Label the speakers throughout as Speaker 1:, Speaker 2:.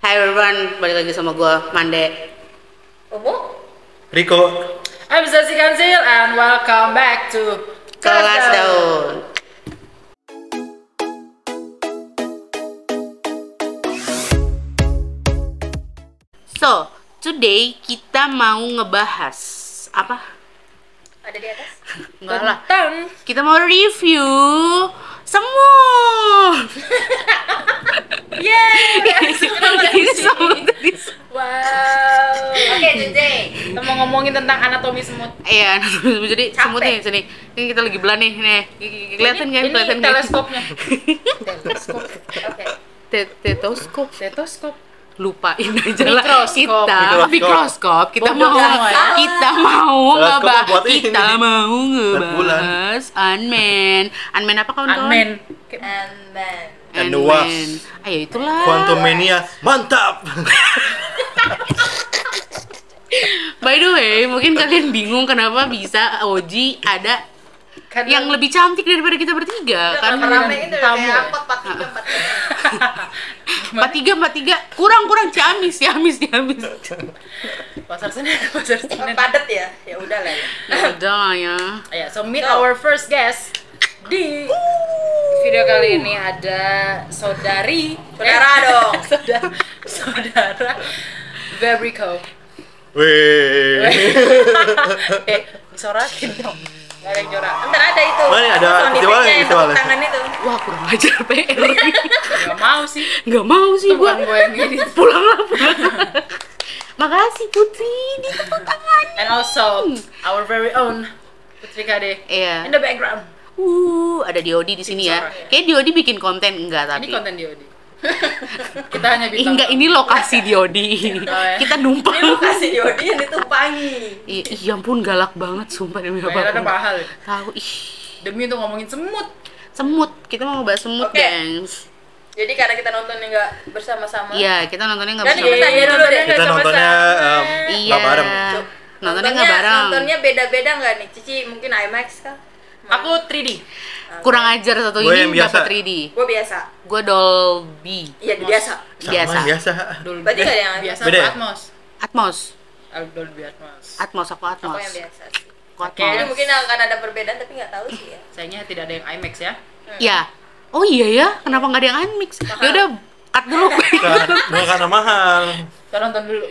Speaker 1: Hai everyone, balik lagi sama gue, Mande.
Speaker 2: Umu?
Speaker 3: Rico.
Speaker 2: I'm Zazie Kanzil and welcome back to
Speaker 1: Kelas Daun. So, today kita mau ngebahas apa?
Speaker 2: Ada di atas?
Speaker 1: Enggak lah.
Speaker 2: Tentang
Speaker 1: Kita mau review semut.
Speaker 2: Yeay!
Speaker 1: Ini semut.
Speaker 2: Wow. Oke, today kita mau ngomongin tentang anatomi semut.
Speaker 1: Iya, jadi
Speaker 2: Capek.
Speaker 1: semut nih sini. Ini kita lagi belah nih. Kelihatan kan?
Speaker 2: Ini
Speaker 1: Kelihatan kan?
Speaker 2: teleskopnya. Teleskop. Oke.
Speaker 1: Stetoskop.
Speaker 2: Stetoskop.
Speaker 1: Lupain aja lah.
Speaker 2: Mikroskop.
Speaker 1: Mikroskop. Kita
Speaker 2: Bodoh
Speaker 1: mau
Speaker 2: semua ya.
Speaker 3: Teleskop buat ini,
Speaker 1: kita
Speaker 3: Dik.
Speaker 1: mau
Speaker 3: Bulan.
Speaker 1: ngebahas Ant-Man. Ant-Man apa kawan-kawan?
Speaker 2: Ant-Man.
Speaker 3: And the
Speaker 1: Ant-Man.
Speaker 3: Wasp.
Speaker 1: Ayo itulah.
Speaker 3: Quantum Mania, mantap.
Speaker 1: By the way, mungkin kalian bingung kenapa bisa Oji ada
Speaker 2: Karena
Speaker 1: yang lebih cantik daripada kita bertiga kan?
Speaker 4: rame itu
Speaker 2: Tamu
Speaker 4: kayak
Speaker 2: ya?
Speaker 4: angkot
Speaker 1: 43 kurang Ciamis.
Speaker 2: pasar Senen.
Speaker 4: padat ya, ya udah lah ya.
Speaker 1: Udah ya.
Speaker 2: Ya, so meet our first guest di video kali ini ada saudara
Speaker 4: dong.
Speaker 2: saudara Vebrico.
Speaker 3: Wih.
Speaker 2: Disorakin dong. Gak ada yang corak.
Speaker 4: Ntar ada itu.
Speaker 3: Mana ada
Speaker 4: sound
Speaker 3: visualnya,
Speaker 4: effect-nya yang
Speaker 3: visualnya.
Speaker 4: tepuk tangan itu.
Speaker 1: Wah, kurang ajar PR.
Speaker 2: Gak mau sih.
Speaker 1: Nggak mau sih
Speaker 2: Itu
Speaker 1: gua.
Speaker 2: bukan gue yang gini.
Speaker 1: Pulang. Makasih Putri di tepuk tangan.
Speaker 2: And also our very own Putri Kade
Speaker 1: Iya.
Speaker 2: in the background.
Speaker 1: Ada Diodi di sini ya.
Speaker 2: Suara.
Speaker 1: Kayak Diodi bikin konten enggak tapi.
Speaker 2: Ini konten Diodi. Kita hanya
Speaker 1: Ih,
Speaker 2: bintang.
Speaker 1: enggak, ini lokasi Diodi.
Speaker 2: ya.
Speaker 1: Kita numpang.
Speaker 4: Ini lu kasih Yodi yang ditumpangi.
Speaker 1: Iya ampun galak banget sumpah demi
Speaker 2: Bayarannya
Speaker 1: apa.
Speaker 2: mahal.
Speaker 1: Tahu ih.
Speaker 2: Demi untuk ngomongin semut.
Speaker 1: Semut. Kita mau bahas semut,
Speaker 4: Oke.
Speaker 1: gengs.
Speaker 4: Jadi karena kita nontonnya nggak bersama-sama.
Speaker 1: Iya, kita nontonnya nggak
Speaker 4: Dan
Speaker 1: bersama.
Speaker 4: kita tanya dulu deh.
Speaker 3: Kita nontonnya
Speaker 1: Iya.
Speaker 3: nggak bareng.
Speaker 1: Nontonnya nggak bareng.
Speaker 4: Nontonnya beda-beda nggak nih? Cici mungkin IMAX kah?
Speaker 2: Aku 3D.
Speaker 1: Kurang ajar satu
Speaker 3: Gue yang
Speaker 1: ini
Speaker 3: biasa.
Speaker 1: dapat 3D.
Speaker 4: Gue biasa.
Speaker 1: Gue Dolby.
Speaker 4: Iya biasa.
Speaker 1: Biasa.
Speaker 3: Biasa.
Speaker 2: Dulu.
Speaker 4: Berarti nggak ada yang
Speaker 2: biasa
Speaker 3: Beda ya?
Speaker 2: Atmos.
Speaker 1: Atmos.
Speaker 2: Dolby Atmos.
Speaker 1: Atmos aku
Speaker 4: Aku
Speaker 1: Atmos.
Speaker 4: yang biasa sih.
Speaker 1: Atmos.
Speaker 4: Jadi mungkin akan ada perbedaan tapi nggak tahu sih ya.
Speaker 2: Sayangnya tidak ada yang IMAX ya.
Speaker 1: Ya. Oh iya ya, kenapa nggak ada yang IMAX? Ya udah cut dulu.
Speaker 3: Bukan karena mahal.
Speaker 2: Kita nonton dulu.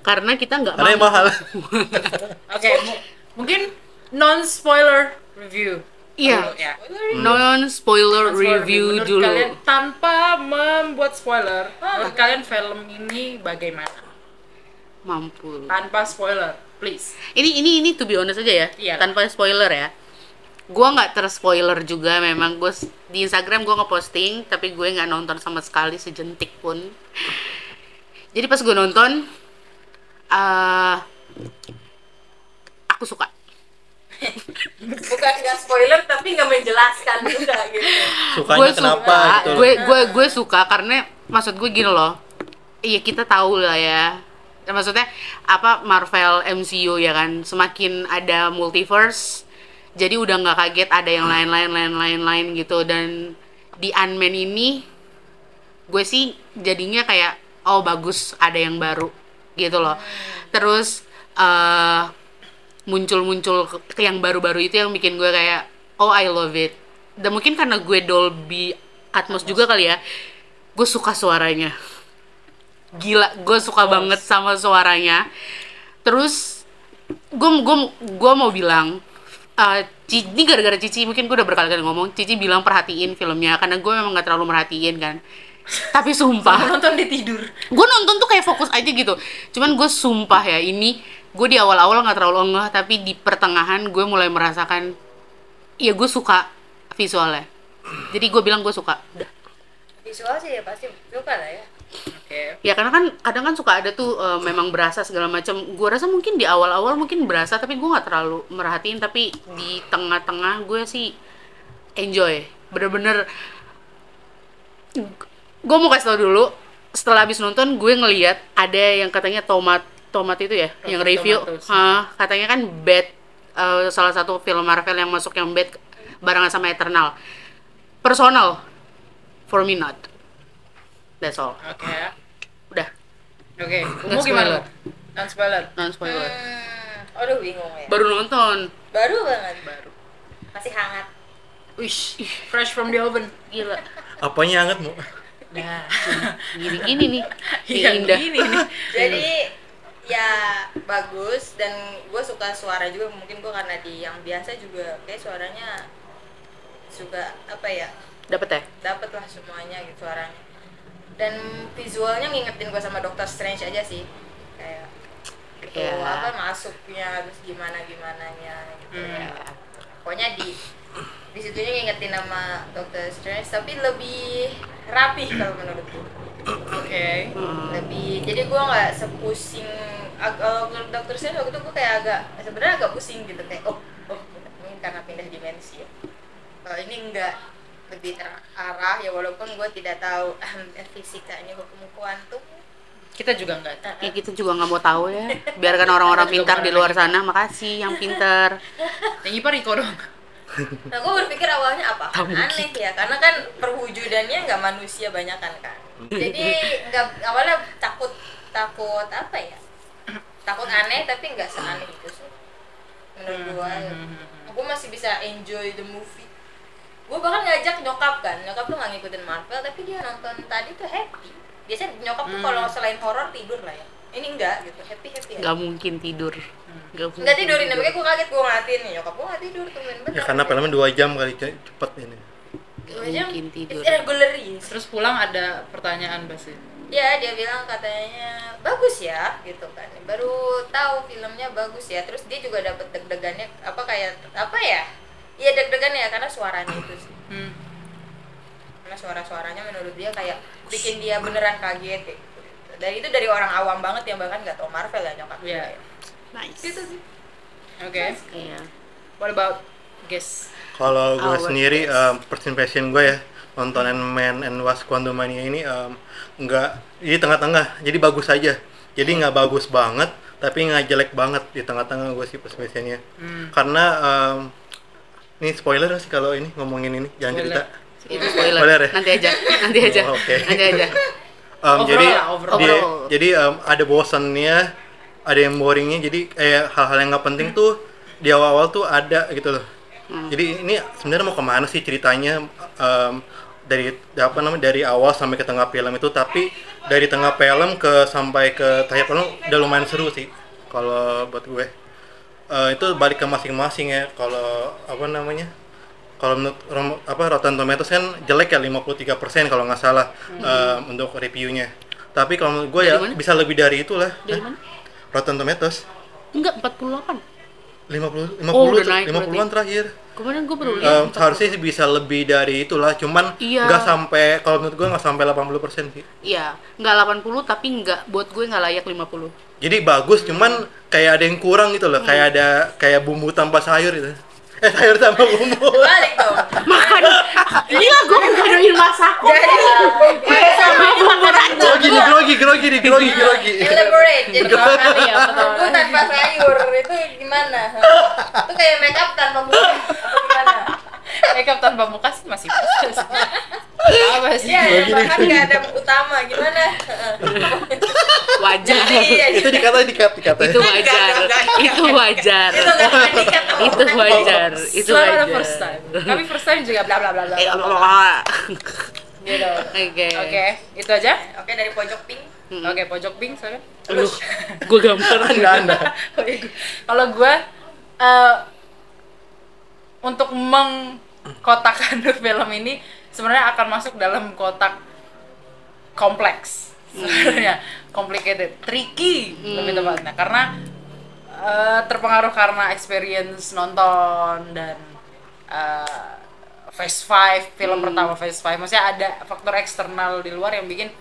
Speaker 1: Karena kita nggak
Speaker 3: Karena yang
Speaker 1: mau.
Speaker 3: mahal.
Speaker 2: Oke, mungkin non spoiler review.
Speaker 1: Iya.
Speaker 2: Dulu, ya.
Speaker 1: Non spoiler review
Speaker 2: Menurut
Speaker 1: dulu.
Speaker 2: kalian tanpa membuat spoiler, menurut kalian film ini bagaimana?
Speaker 1: Mampu.
Speaker 2: Tanpa spoiler, please.
Speaker 1: Ini to be honest aja ya,
Speaker 2: Iya.
Speaker 1: tanpa spoiler ya. Gua nggak terspoiler juga, memang gue di Instagram gue ngeposting, tapi gue nggak nonton sama sekali sejentik pun. Jadi pas gue nonton, aku suka.
Speaker 4: Bukan nggak spoiler tapi nggak menjelaskan juga gitu.
Speaker 3: Sukanya
Speaker 1: Gue
Speaker 3: kenapa
Speaker 1: suka,
Speaker 3: gitu loh.
Speaker 1: gue suka karena maksud gue gini loh. Iya kita tahu lah ya. Dan maksudnya apa Marvel MCU ya kan, semakin ada multiverse, jadi udah nggak kaget ada yang lain gitu. Dan di Ant-Man ini gue sih jadinya kayak oh bagus ada yang baru gitu loh. Terus muncul yang baru-baru itu yang bikin gue kayak oh I love it. Dan mungkin karena gue Dolby Atmos juga kali ya, gue suka suaranya. Gila, gue suka banget sama suaranya. Terus gue mau bilang ini gara-gara Cici, mungkin gue udah berkali-kali ngomong, Cici bilang perhatiin filmnya karena gue memang gak terlalu merhatiin kan. Tapi sumpah
Speaker 2: Nonton di tidur.
Speaker 1: gue nonton tuh kayak fokus aja gitu. Cuman gue sumpah ya, ini gue di awal-awal nggak terlalu enggak, tapi di pertengahan gue mulai merasakan ya gue suka visualnya. Jadi gue bilang gue suka. Udah.
Speaker 4: Visual sih ya pasti suka lah ya.
Speaker 2: Oke.
Speaker 1: Ya karena kan kadang kan suka ada tuh memang berasa segala macam. Gue rasa mungkin di awal-awal mungkin berasa, tapi gue nggak terlalu merhatiin. Tapi di tengah-tengah gue sih enjoy. Bener-bener. Gue mau kasih tau dulu. Setelah habis nonton gue ngeliat ada yang katanya tomat itu ya, yang review. Katanya kan bad. Salah satu film Marvel yang masuk yang bad barengan sama Eternal. Personal, for me not. That's all.
Speaker 2: Oke. Oke,
Speaker 1: Nggak
Speaker 2: kamu gimana?
Speaker 1: spoiler.
Speaker 2: Non spoiler.
Speaker 1: Non spoiler.
Speaker 4: Aduh bingung ya.
Speaker 1: Baru nonton.
Speaker 4: Baru banget.
Speaker 2: Baru.
Speaker 4: Masih hangat.
Speaker 1: Wish,
Speaker 2: Fresh from the oven.
Speaker 1: gila.
Speaker 3: Apanya hangat mau?
Speaker 2: Nah,
Speaker 1: Gini-gini nih.
Speaker 2: iya
Speaker 1: Ini indah.
Speaker 2: gini nih.
Speaker 4: Jadi ya bagus dan gue suka suara juga, mungkin gue karena di yang biasa juga kayak suaranya juga apa ya,
Speaker 1: Dapet ya?
Speaker 4: dapet lah semuanya gitu suaranya, dan visualnya ngingetin gue sama Doctor Strange aja sih, kayak gitu
Speaker 1: Iya.
Speaker 4: apa masuknya terus gimana gimananya gitu ya. Pokoknya di situnya ngingetin nama Doctor Strange tapi lebih rapih kalau menurut gue.
Speaker 2: Oke.
Speaker 4: Lebih, jadi gue nggak sepusing kalau Doctor Strange waktu itu gue kayak sebenarnya agak pusing gitu, kayak oh mungkin karena pindah dimensi ya. Kalau ini enggak, lebih terarah ya, walaupun gue tidak tahu fisikanya hukum kuantum.
Speaker 2: Kita juga enggak.
Speaker 1: Ya, kita juga nggak mau tahu ya. Biarkan orang-orang pintar di luar sana. Makasih yang pintar.
Speaker 2: Yang IPA Riko dong.
Speaker 4: Nah gue berpikir awalnya apa aneh ya, karena kan perwujudannya nggak manusia banyakan kan. Jadi nggak, awalnya takut apa ya, takut aneh tapi nggak seaneh itu sih menurut gue. Gue masih bisa enjoy the movie. Gue bahkan ngajak nyokap tuh nggak ngikutin Marvel tapi dia nonton tadi tuh happy. Biasanya nyokap tuh kalau selain horor tidur lah ya, ini enggak gitu, happy ya.
Speaker 1: Nggak mungkin tidur.
Speaker 4: Nggak tidurin, makanya gue kaget, gue ngatin nih nyokap gue nggak tidur tuh bener.
Speaker 3: Ya karena filmnya 2 jam kali cepet ini.
Speaker 1: Nggak mungkin tidur.
Speaker 4: It's irregularies.
Speaker 2: Terus pulang ada pertanyaan Basin.
Speaker 4: Ya dia bilang katanya bagus ya gitu kan, baru tahu filmnya bagus ya. Terus dia juga dapat deg-degannya apa kayak apa ya, iya deg-degan ya karena suaranya itu sih. Karena suaranya menurut dia kayak bikin dia beneran kaget kayak gitu. Dan itu dari orang awam banget yang bahkan nggak tahu Marvel ya nyokap gue.
Speaker 2: Iya.
Speaker 1: Nice.
Speaker 4: Gitu sih.
Speaker 2: Oke.
Speaker 1: Iya.
Speaker 2: What about guess?
Speaker 3: Kalau gue
Speaker 1: Our
Speaker 3: sendiri first impression gue ya nonton Ant-Man and Wasp Quantumania ini nggak di tengah-tengah, jadi bagus aja. Jadi nggak bagus banget tapi nggak jelek banget, di tengah-tengah gue sih first impressionnya. Karena ini spoiler sih kalau ini ngomongin ini, jangan
Speaker 2: Spoiler.
Speaker 3: cerita.
Speaker 1: Itu spoiler.
Speaker 3: Spoiler ya?
Speaker 1: Nanti aja. Nanti aja.
Speaker 3: Oh, oke.
Speaker 1: Nanti aja.
Speaker 3: Jadi
Speaker 2: Overall.
Speaker 3: jadi ada bosannya, ada yang boringnya, jadi kayak hal-hal yang nggak penting tuh di awal-awal tuh ada gitu loh. Jadi ini sebenarnya mau kemana sih ceritanya, dari awal sampai ke tengah film itu, tapi dari tengah film sampai ke terakhir film udah lumayan seru sih kalau buat gue. Itu balik ke masing-masing ya. Kalau kalau menurut Rotten Tomatoes kan jelek ya 53% kalau nggak salah untuk reviewnya. Tapi kalau menurut gue ya
Speaker 1: Dari mana?
Speaker 3: bisa lebih dari itulah.
Speaker 1: Dari mana?
Speaker 3: Rotten Tomatoes
Speaker 1: Enggak, 48.
Speaker 3: 50
Speaker 1: Oh, udah naik
Speaker 3: 50-an
Speaker 1: berarti.
Speaker 3: terakhir.
Speaker 1: Kemarin gue baru lihat.
Speaker 3: Seharusnya sih bisa lebih dari itulah, cuman
Speaker 1: Iya.
Speaker 3: nggak sampai, kalau menurut gue nggak sampai 80% sih.
Speaker 1: Iya, nggak 80 tapi nggak, buat gue nggak layak 50.
Speaker 3: Jadi bagus, cuman kayak ada yang kurang gitu loh, kayak bumbu tanpa sayur gitu. Sayur tanpa bumbu.
Speaker 4: Balik dong.
Speaker 1: Makan. Gila, gue ngadoin masakku.
Speaker 4: Jadi
Speaker 1: Sama itu makan aja.
Speaker 3: Grogi.
Speaker 4: elaborate. Jadi
Speaker 2: Kali ya, betul.
Speaker 4: bumbu tanpa sayur itu gimana? Itu kayak make up tanpa bumbu apa gimana?
Speaker 2: Makeup tanpa muka sih masih bisa. Apa sih?
Speaker 4: Iya, bahkan nggak ada utama gimana?
Speaker 1: Wajar.
Speaker 4: Iya,
Speaker 3: Itu dikatain.
Speaker 1: Itu wajar. Itu wajar.
Speaker 4: itu nggak akan dikata.
Speaker 1: Itu wajar. Itu
Speaker 2: Selalu ada
Speaker 1: wajar.
Speaker 2: first time. Kami first time juga bla bla bla bla. Gitu.
Speaker 1: Oke.
Speaker 2: Oke, itu aja.
Speaker 4: Oke, dari pojok pink.
Speaker 2: Oke, pojok pink soalnya.
Speaker 1: Aduh, gue gambaran.
Speaker 3: Anda.
Speaker 2: Kalau gue untuk mengkotakkan film ini sebenarnya akan masuk dalam kotak kompleks. Sebenarnya complicated, tricky lebih tepatnya, karena terpengaruh karena experience nonton dan Phase 5, film pertama Phase 5. Maksudnya ada faktor eksternal di luar yang bikin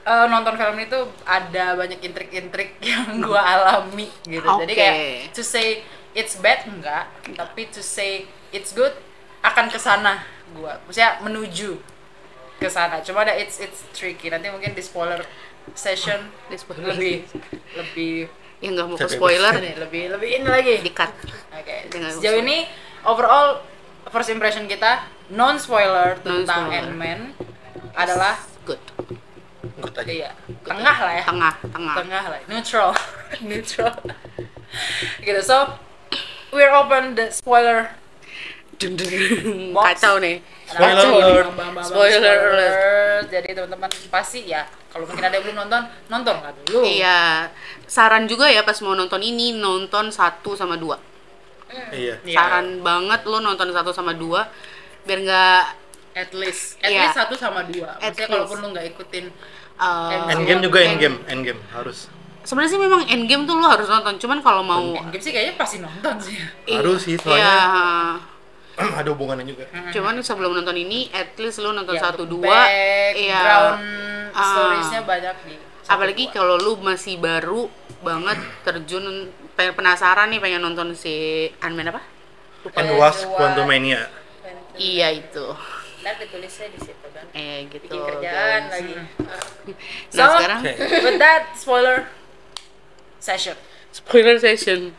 Speaker 2: nonton film itu ada banyak intrik-intrik yang gua alami gitu. Jadi
Speaker 1: Oke.
Speaker 2: kayak to say it's bad enggak, tapi to say it's good akan kesana gua. Maksudnya menuju ke sana. Cuma ada it's tricky. Nanti mungkin di spoiler session
Speaker 1: Di spoiler.
Speaker 2: lebih
Speaker 1: Yang nggak mau ke spoiler,
Speaker 2: lebih ini lagi.
Speaker 1: di-cut.
Speaker 2: Oke.
Speaker 1: Dengan
Speaker 2: Sejauh ini overall first impression kita non spoiler tentang
Speaker 1: Non-spoiler.
Speaker 2: Ant-Man adalah
Speaker 1: Good.
Speaker 3: Good aja.
Speaker 2: Iya, tengah lah ya.
Speaker 1: tengah
Speaker 2: Tengah lah, neutral. Neutral. Gitu, so we're open the spoiler. Box.
Speaker 1: kacau nih.
Speaker 3: Spoiler
Speaker 2: Kacau nih,
Speaker 3: alert.
Speaker 2: bang.
Speaker 1: Spoiler alert.
Speaker 2: Jadi teman-teman pasti ya, kalau mungkin ada yang belum nonton, nonton lah dulu.
Speaker 1: Iya, saran juga ya pas mau nonton ini, nonton 1 sama 2.
Speaker 3: Iya.
Speaker 2: Iya.
Speaker 1: Saran banget lu nonton 1 sama 2 biar nggak
Speaker 2: At least
Speaker 1: Iya.
Speaker 2: 1 sama 2.
Speaker 1: At
Speaker 2: Maksudnya
Speaker 1: least.
Speaker 2: kalaupun lu nggak ikutin
Speaker 3: Endgame juga endgame harus.
Speaker 1: sebenarnya sih memang Endgame tuh lu harus nonton, cuman kalau mau
Speaker 2: Endgame sih kayaknya pasti nonton sih.
Speaker 3: Harus sih, soalnya
Speaker 1: Iya.
Speaker 3: ada hubungannya juga.
Speaker 1: Cuman sebelum nonton ini, at least lu nonton
Speaker 2: Ya,
Speaker 1: 1 2.
Speaker 2: background
Speaker 1: Ah.
Speaker 2: storiesnya banyak di satu,
Speaker 1: Apalagi
Speaker 2: dua.
Speaker 1: kalau lu masih baru banget terjun, pengen penasaran nih pengen nonton si Ant-Man apa?
Speaker 3: And Was Quantumania.
Speaker 1: Iya itu.
Speaker 4: Ntar ditulisnya di situ kan.
Speaker 1: Gitu.
Speaker 4: Bikin kerjaan
Speaker 1: guys.
Speaker 4: lagi.
Speaker 1: Nah,
Speaker 2: So,
Speaker 1: sekarang
Speaker 2: with that spoiler session.
Speaker 1: spoiler session.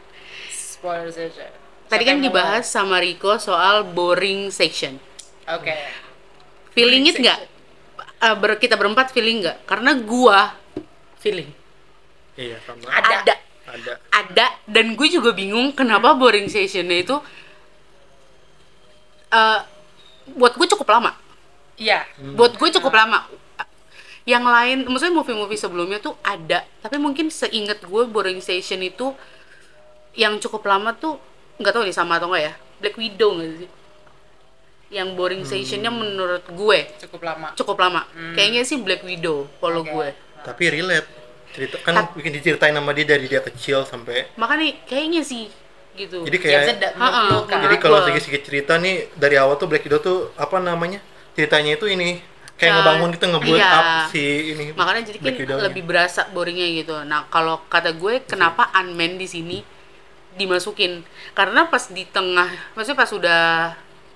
Speaker 2: Spoiler session.
Speaker 1: Tadi
Speaker 2: Siapa
Speaker 1: kan
Speaker 2: yang mau
Speaker 1: dibahas sama Rico soal boring section.
Speaker 2: mulai? Oke.
Speaker 1: Feeling it
Speaker 2: Boring
Speaker 1: nggak? Kita berempat feeling nggak? Karena gua feeling.
Speaker 3: Iya, sama.
Speaker 1: Ada.
Speaker 3: Ada.
Speaker 1: Dan gue juga bingung kenapa boring sessionnya itu buat gue cukup lama.
Speaker 2: Iya.
Speaker 1: Buat gue cukup lama. Yang lain, maksudnya movie-movie sebelumnya tuh ada, tapi mungkin seingat gue boring session itu yang cukup lama tuh nggak tahu nih sama atau enggak ya, Black Widow nggak sih? Yang boring sessionnya menurut gue
Speaker 2: Cukup lama.
Speaker 1: cukup lama. Kayaknya sih Black Widow kalau
Speaker 2: Oke.
Speaker 1: gue.
Speaker 3: Tapi relate. Cerita kan bikin diceritain sama dia dari dia kecil sampai.
Speaker 1: Makanya kayaknya sih gitu.
Speaker 3: Jadi
Speaker 2: Ya,
Speaker 3: kayak
Speaker 2: bisa
Speaker 1: Ha-ha.
Speaker 2: menurut kan.
Speaker 3: jadi kalau
Speaker 1: gua.
Speaker 3: sedikit cerita nih dari awal tuh Black Widow tuh apa namanya? Ceritanya itu ini kayak ngebangun gitu, nge-build
Speaker 1: iya.
Speaker 3: up si ini.
Speaker 1: Makanya jadi kan
Speaker 3: Black Widow-nya.
Speaker 1: lebih berasa boringnya gitu. Nah kalau kata gue kenapa Ant-Man di sini dimasukin? Karena pas di tengah, maksudnya pas udah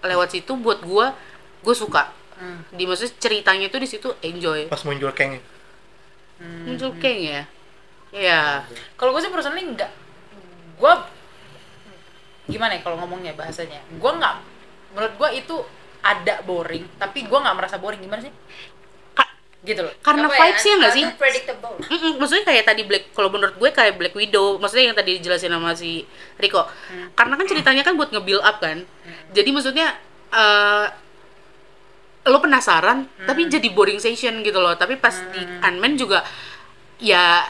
Speaker 1: lewat situ buat gue suka. Di maksudnya ceritanya tuh di situ enjoy.
Speaker 3: Pas muncul Kang.
Speaker 1: Muncul Kang ya. Iya.
Speaker 2: Kalau gue sih personally enggak. Gue gimana ya kalau ngomongnya bahasanya? Gue nggak. Menurut gue itu ada boring, tapi gue nggak merasa boring. Gimana sih? Gitu loh.
Speaker 1: Karena
Speaker 4: Apa ya,
Speaker 1: vibes-nya nggak sih?
Speaker 4: unpredictable.
Speaker 1: Maksudnya kayak tadi kalau menurut gue kayak Black Widow, maksudnya yang tadi dijelasin sama si Rico. Karena kan ceritanya kan buat nge-build up kan. Jadi maksudnya lo penasaran, tapi jadi boring session gitu loh. Tapi pas di Ant-Man juga ya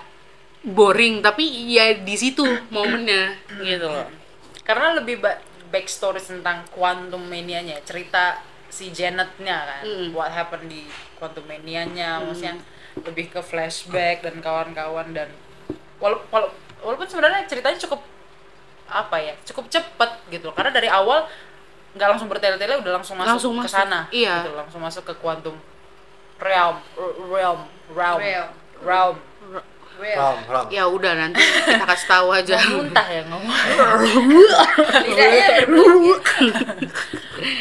Speaker 1: boring, tapi ya di situ momennya gitu loh.
Speaker 2: Karena lebih backstory tentang Quantum Mania-nya, cerita si Janet-nya kan, what happened di Quantum Mania-nya, maksudnya lebih ke flashback dan kawan-kawan. Dan walaupun sebenarnya ceritanya cukup apa ya, cukup cepet gitu, karena dari awal nggak langsung bertele-tele udah langsung masuk ke sana,
Speaker 1: iya.
Speaker 2: gitu, langsung masuk ke Quantum realm.
Speaker 4: Real.
Speaker 3: Ram.
Speaker 1: Ya udah nanti kita kasih tahu aja.
Speaker 2: Jangan muntah ya ngomong.
Speaker 4: Lidahnya berbunyi.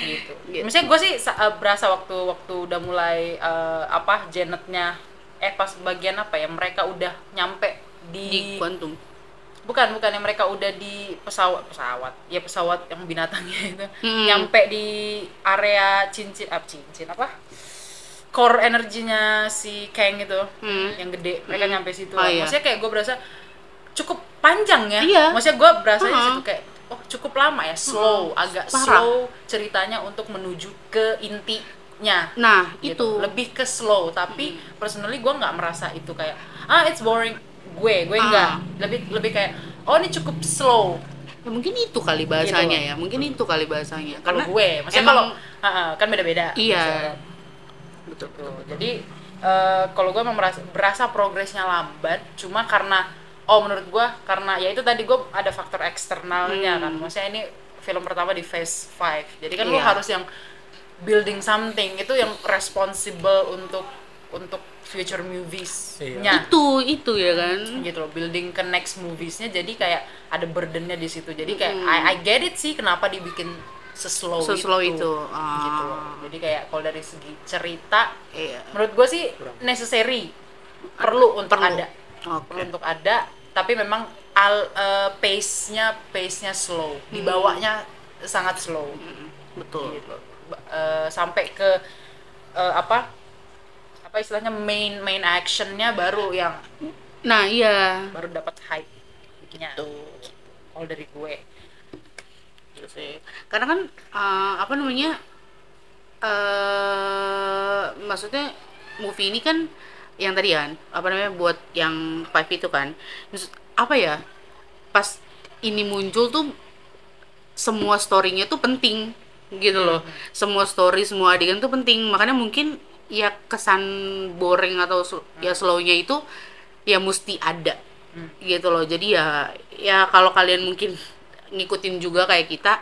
Speaker 2: Gitu. Misalnya gue sih berasa waktu udah mulai Janetnya pas bagian apa ya, mereka udah nyampe
Speaker 1: Di Quantum.
Speaker 2: bukan yang mereka udah di pesawat yang binatangnya itu nyampe di area cincin apa core energinya si Kang itu yang gede, mereka nyampe situ.
Speaker 1: Oh, iya.
Speaker 2: Maksudnya kayak gue berasa cukup panjang ya.
Speaker 1: Iya.
Speaker 2: Maksudnya gue berasa di situ kayak cukup lama ya, slow, agak
Speaker 1: Parah.
Speaker 2: slow ceritanya untuk menuju ke intinya.
Speaker 1: Nah,
Speaker 2: Gitu.
Speaker 1: itu.
Speaker 2: Lebih ke slow, tapi personally gue nggak merasa itu kayak it's boring. Gue enggak. Lebih kayak ini cukup slow.
Speaker 1: Ya mungkin itu kali bahasanya
Speaker 2: Gitu.
Speaker 1: ya. Mungkin itu kali bahasanya.
Speaker 2: Kalau
Speaker 1: Karena
Speaker 2: gue, maksudnya
Speaker 1: emang
Speaker 2: kalau kan beda-beda.
Speaker 1: iya.
Speaker 2: Betul. Jadi kalau gue memang berasa progresnya lambat, cuma karena menurut gue karena ya itu tadi gue ada faktor eksternalnya kan. Maksudnya ini film pertama di phase 5. Jadi kan lo
Speaker 1: Iya.
Speaker 2: harus yang building something, itu yang responsible untuk future movies-nya.
Speaker 1: Itu ya kan.
Speaker 2: Gitu loh, building ke next movies-nya, jadi kayak ada burden-nya di situ. Jadi kayak I get it sih kenapa dibikin seslow itu. Gitu loh. Jadi kayak kalau dari segi cerita,
Speaker 1: Iya.
Speaker 2: menurut gue sih necessary, perlu untuk ada.
Speaker 1: Oke.
Speaker 2: Perlu untuk ada, tapi memang pace-nya slow. Dibawanya sangat slow.
Speaker 1: Betul.
Speaker 2: Gitu. Sampai ke apa apa istilahnya main actionnya baru yang
Speaker 1: Nah, iya.
Speaker 2: baru dapat hype-nya. Kalau dari gue.
Speaker 1: Gitu sih. Karena kan apa namanya? Maksudnya movie ini kan yang tadi kan apa namanya buat yang Five itu kan apa ya pas ini muncul tuh semua story-nya tuh penting gitu loh, semua story semua adegan tuh penting, makanya mungkin ya kesan boring atau ya slow-nya itu ya mesti ada gitu loh. Jadi ya kalau kalian mungkin ngikutin juga kayak kita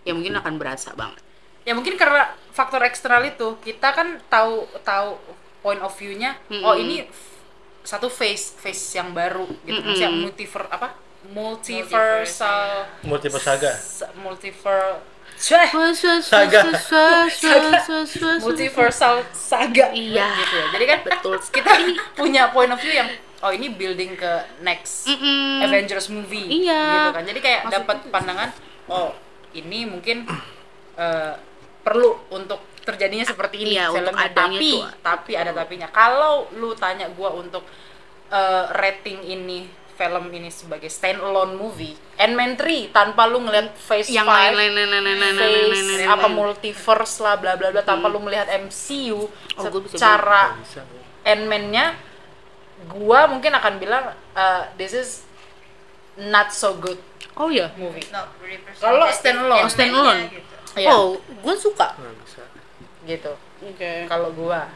Speaker 1: ya mungkin akan berasa banget.
Speaker 2: Ya mungkin karena faktor eksternal itu kita kan tahu point of view-nya. Oh ini satu phase yang baru gitu. Maksudnya multiversal saga
Speaker 1: Iya,
Speaker 2: gitu ya. Jadi kan betul kita punya point of view yang oh ini building ke next Avengers movie gitu kan. Jadi kayak dapat pandangan oh ini mungkin perlu untuk terjadinya seperti ini filmnya, tapi ada tapinya. Kalau lu tanya gua untuk rating ini film ini sebagai standalone movie, Ant-Man 3 tanpa lu ngeliat phase
Speaker 1: yang
Speaker 2: 5,
Speaker 1: lain
Speaker 2: apa multiverse lah bla bla bla tanpa lu melihat MCU secara Ant-Man-nya, gua mungkin akan bilang this is not so good movie. Kalau standalone
Speaker 1: gitu. Oh, gue suka
Speaker 2: gitu.
Speaker 1: Oke.
Speaker 2: Kalau gua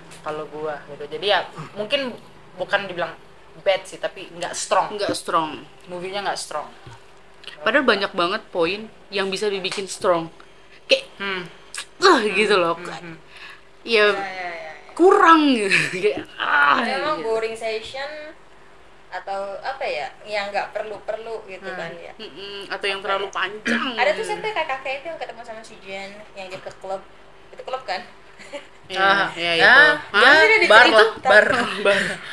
Speaker 2: gitu. Jadi ya mungkin bukan dibilang bad sih, tapi nggak strong. Movie-nya nggak strong.
Speaker 1: Padahal banyak banget poin yang bisa dibikin strong. Kayak gitu loh. Ya kurang gitu. Kayak
Speaker 4: memang boring session atau apa ya yang nggak perlu gitu kan ya.
Speaker 1: Atau yang terlalu panjang.
Speaker 4: Ada tuh sampai kakak itu yang ketemu sama si Jen yang dia ke klub, itu klub kan?
Speaker 1: Ya itu.
Speaker 2: Bar.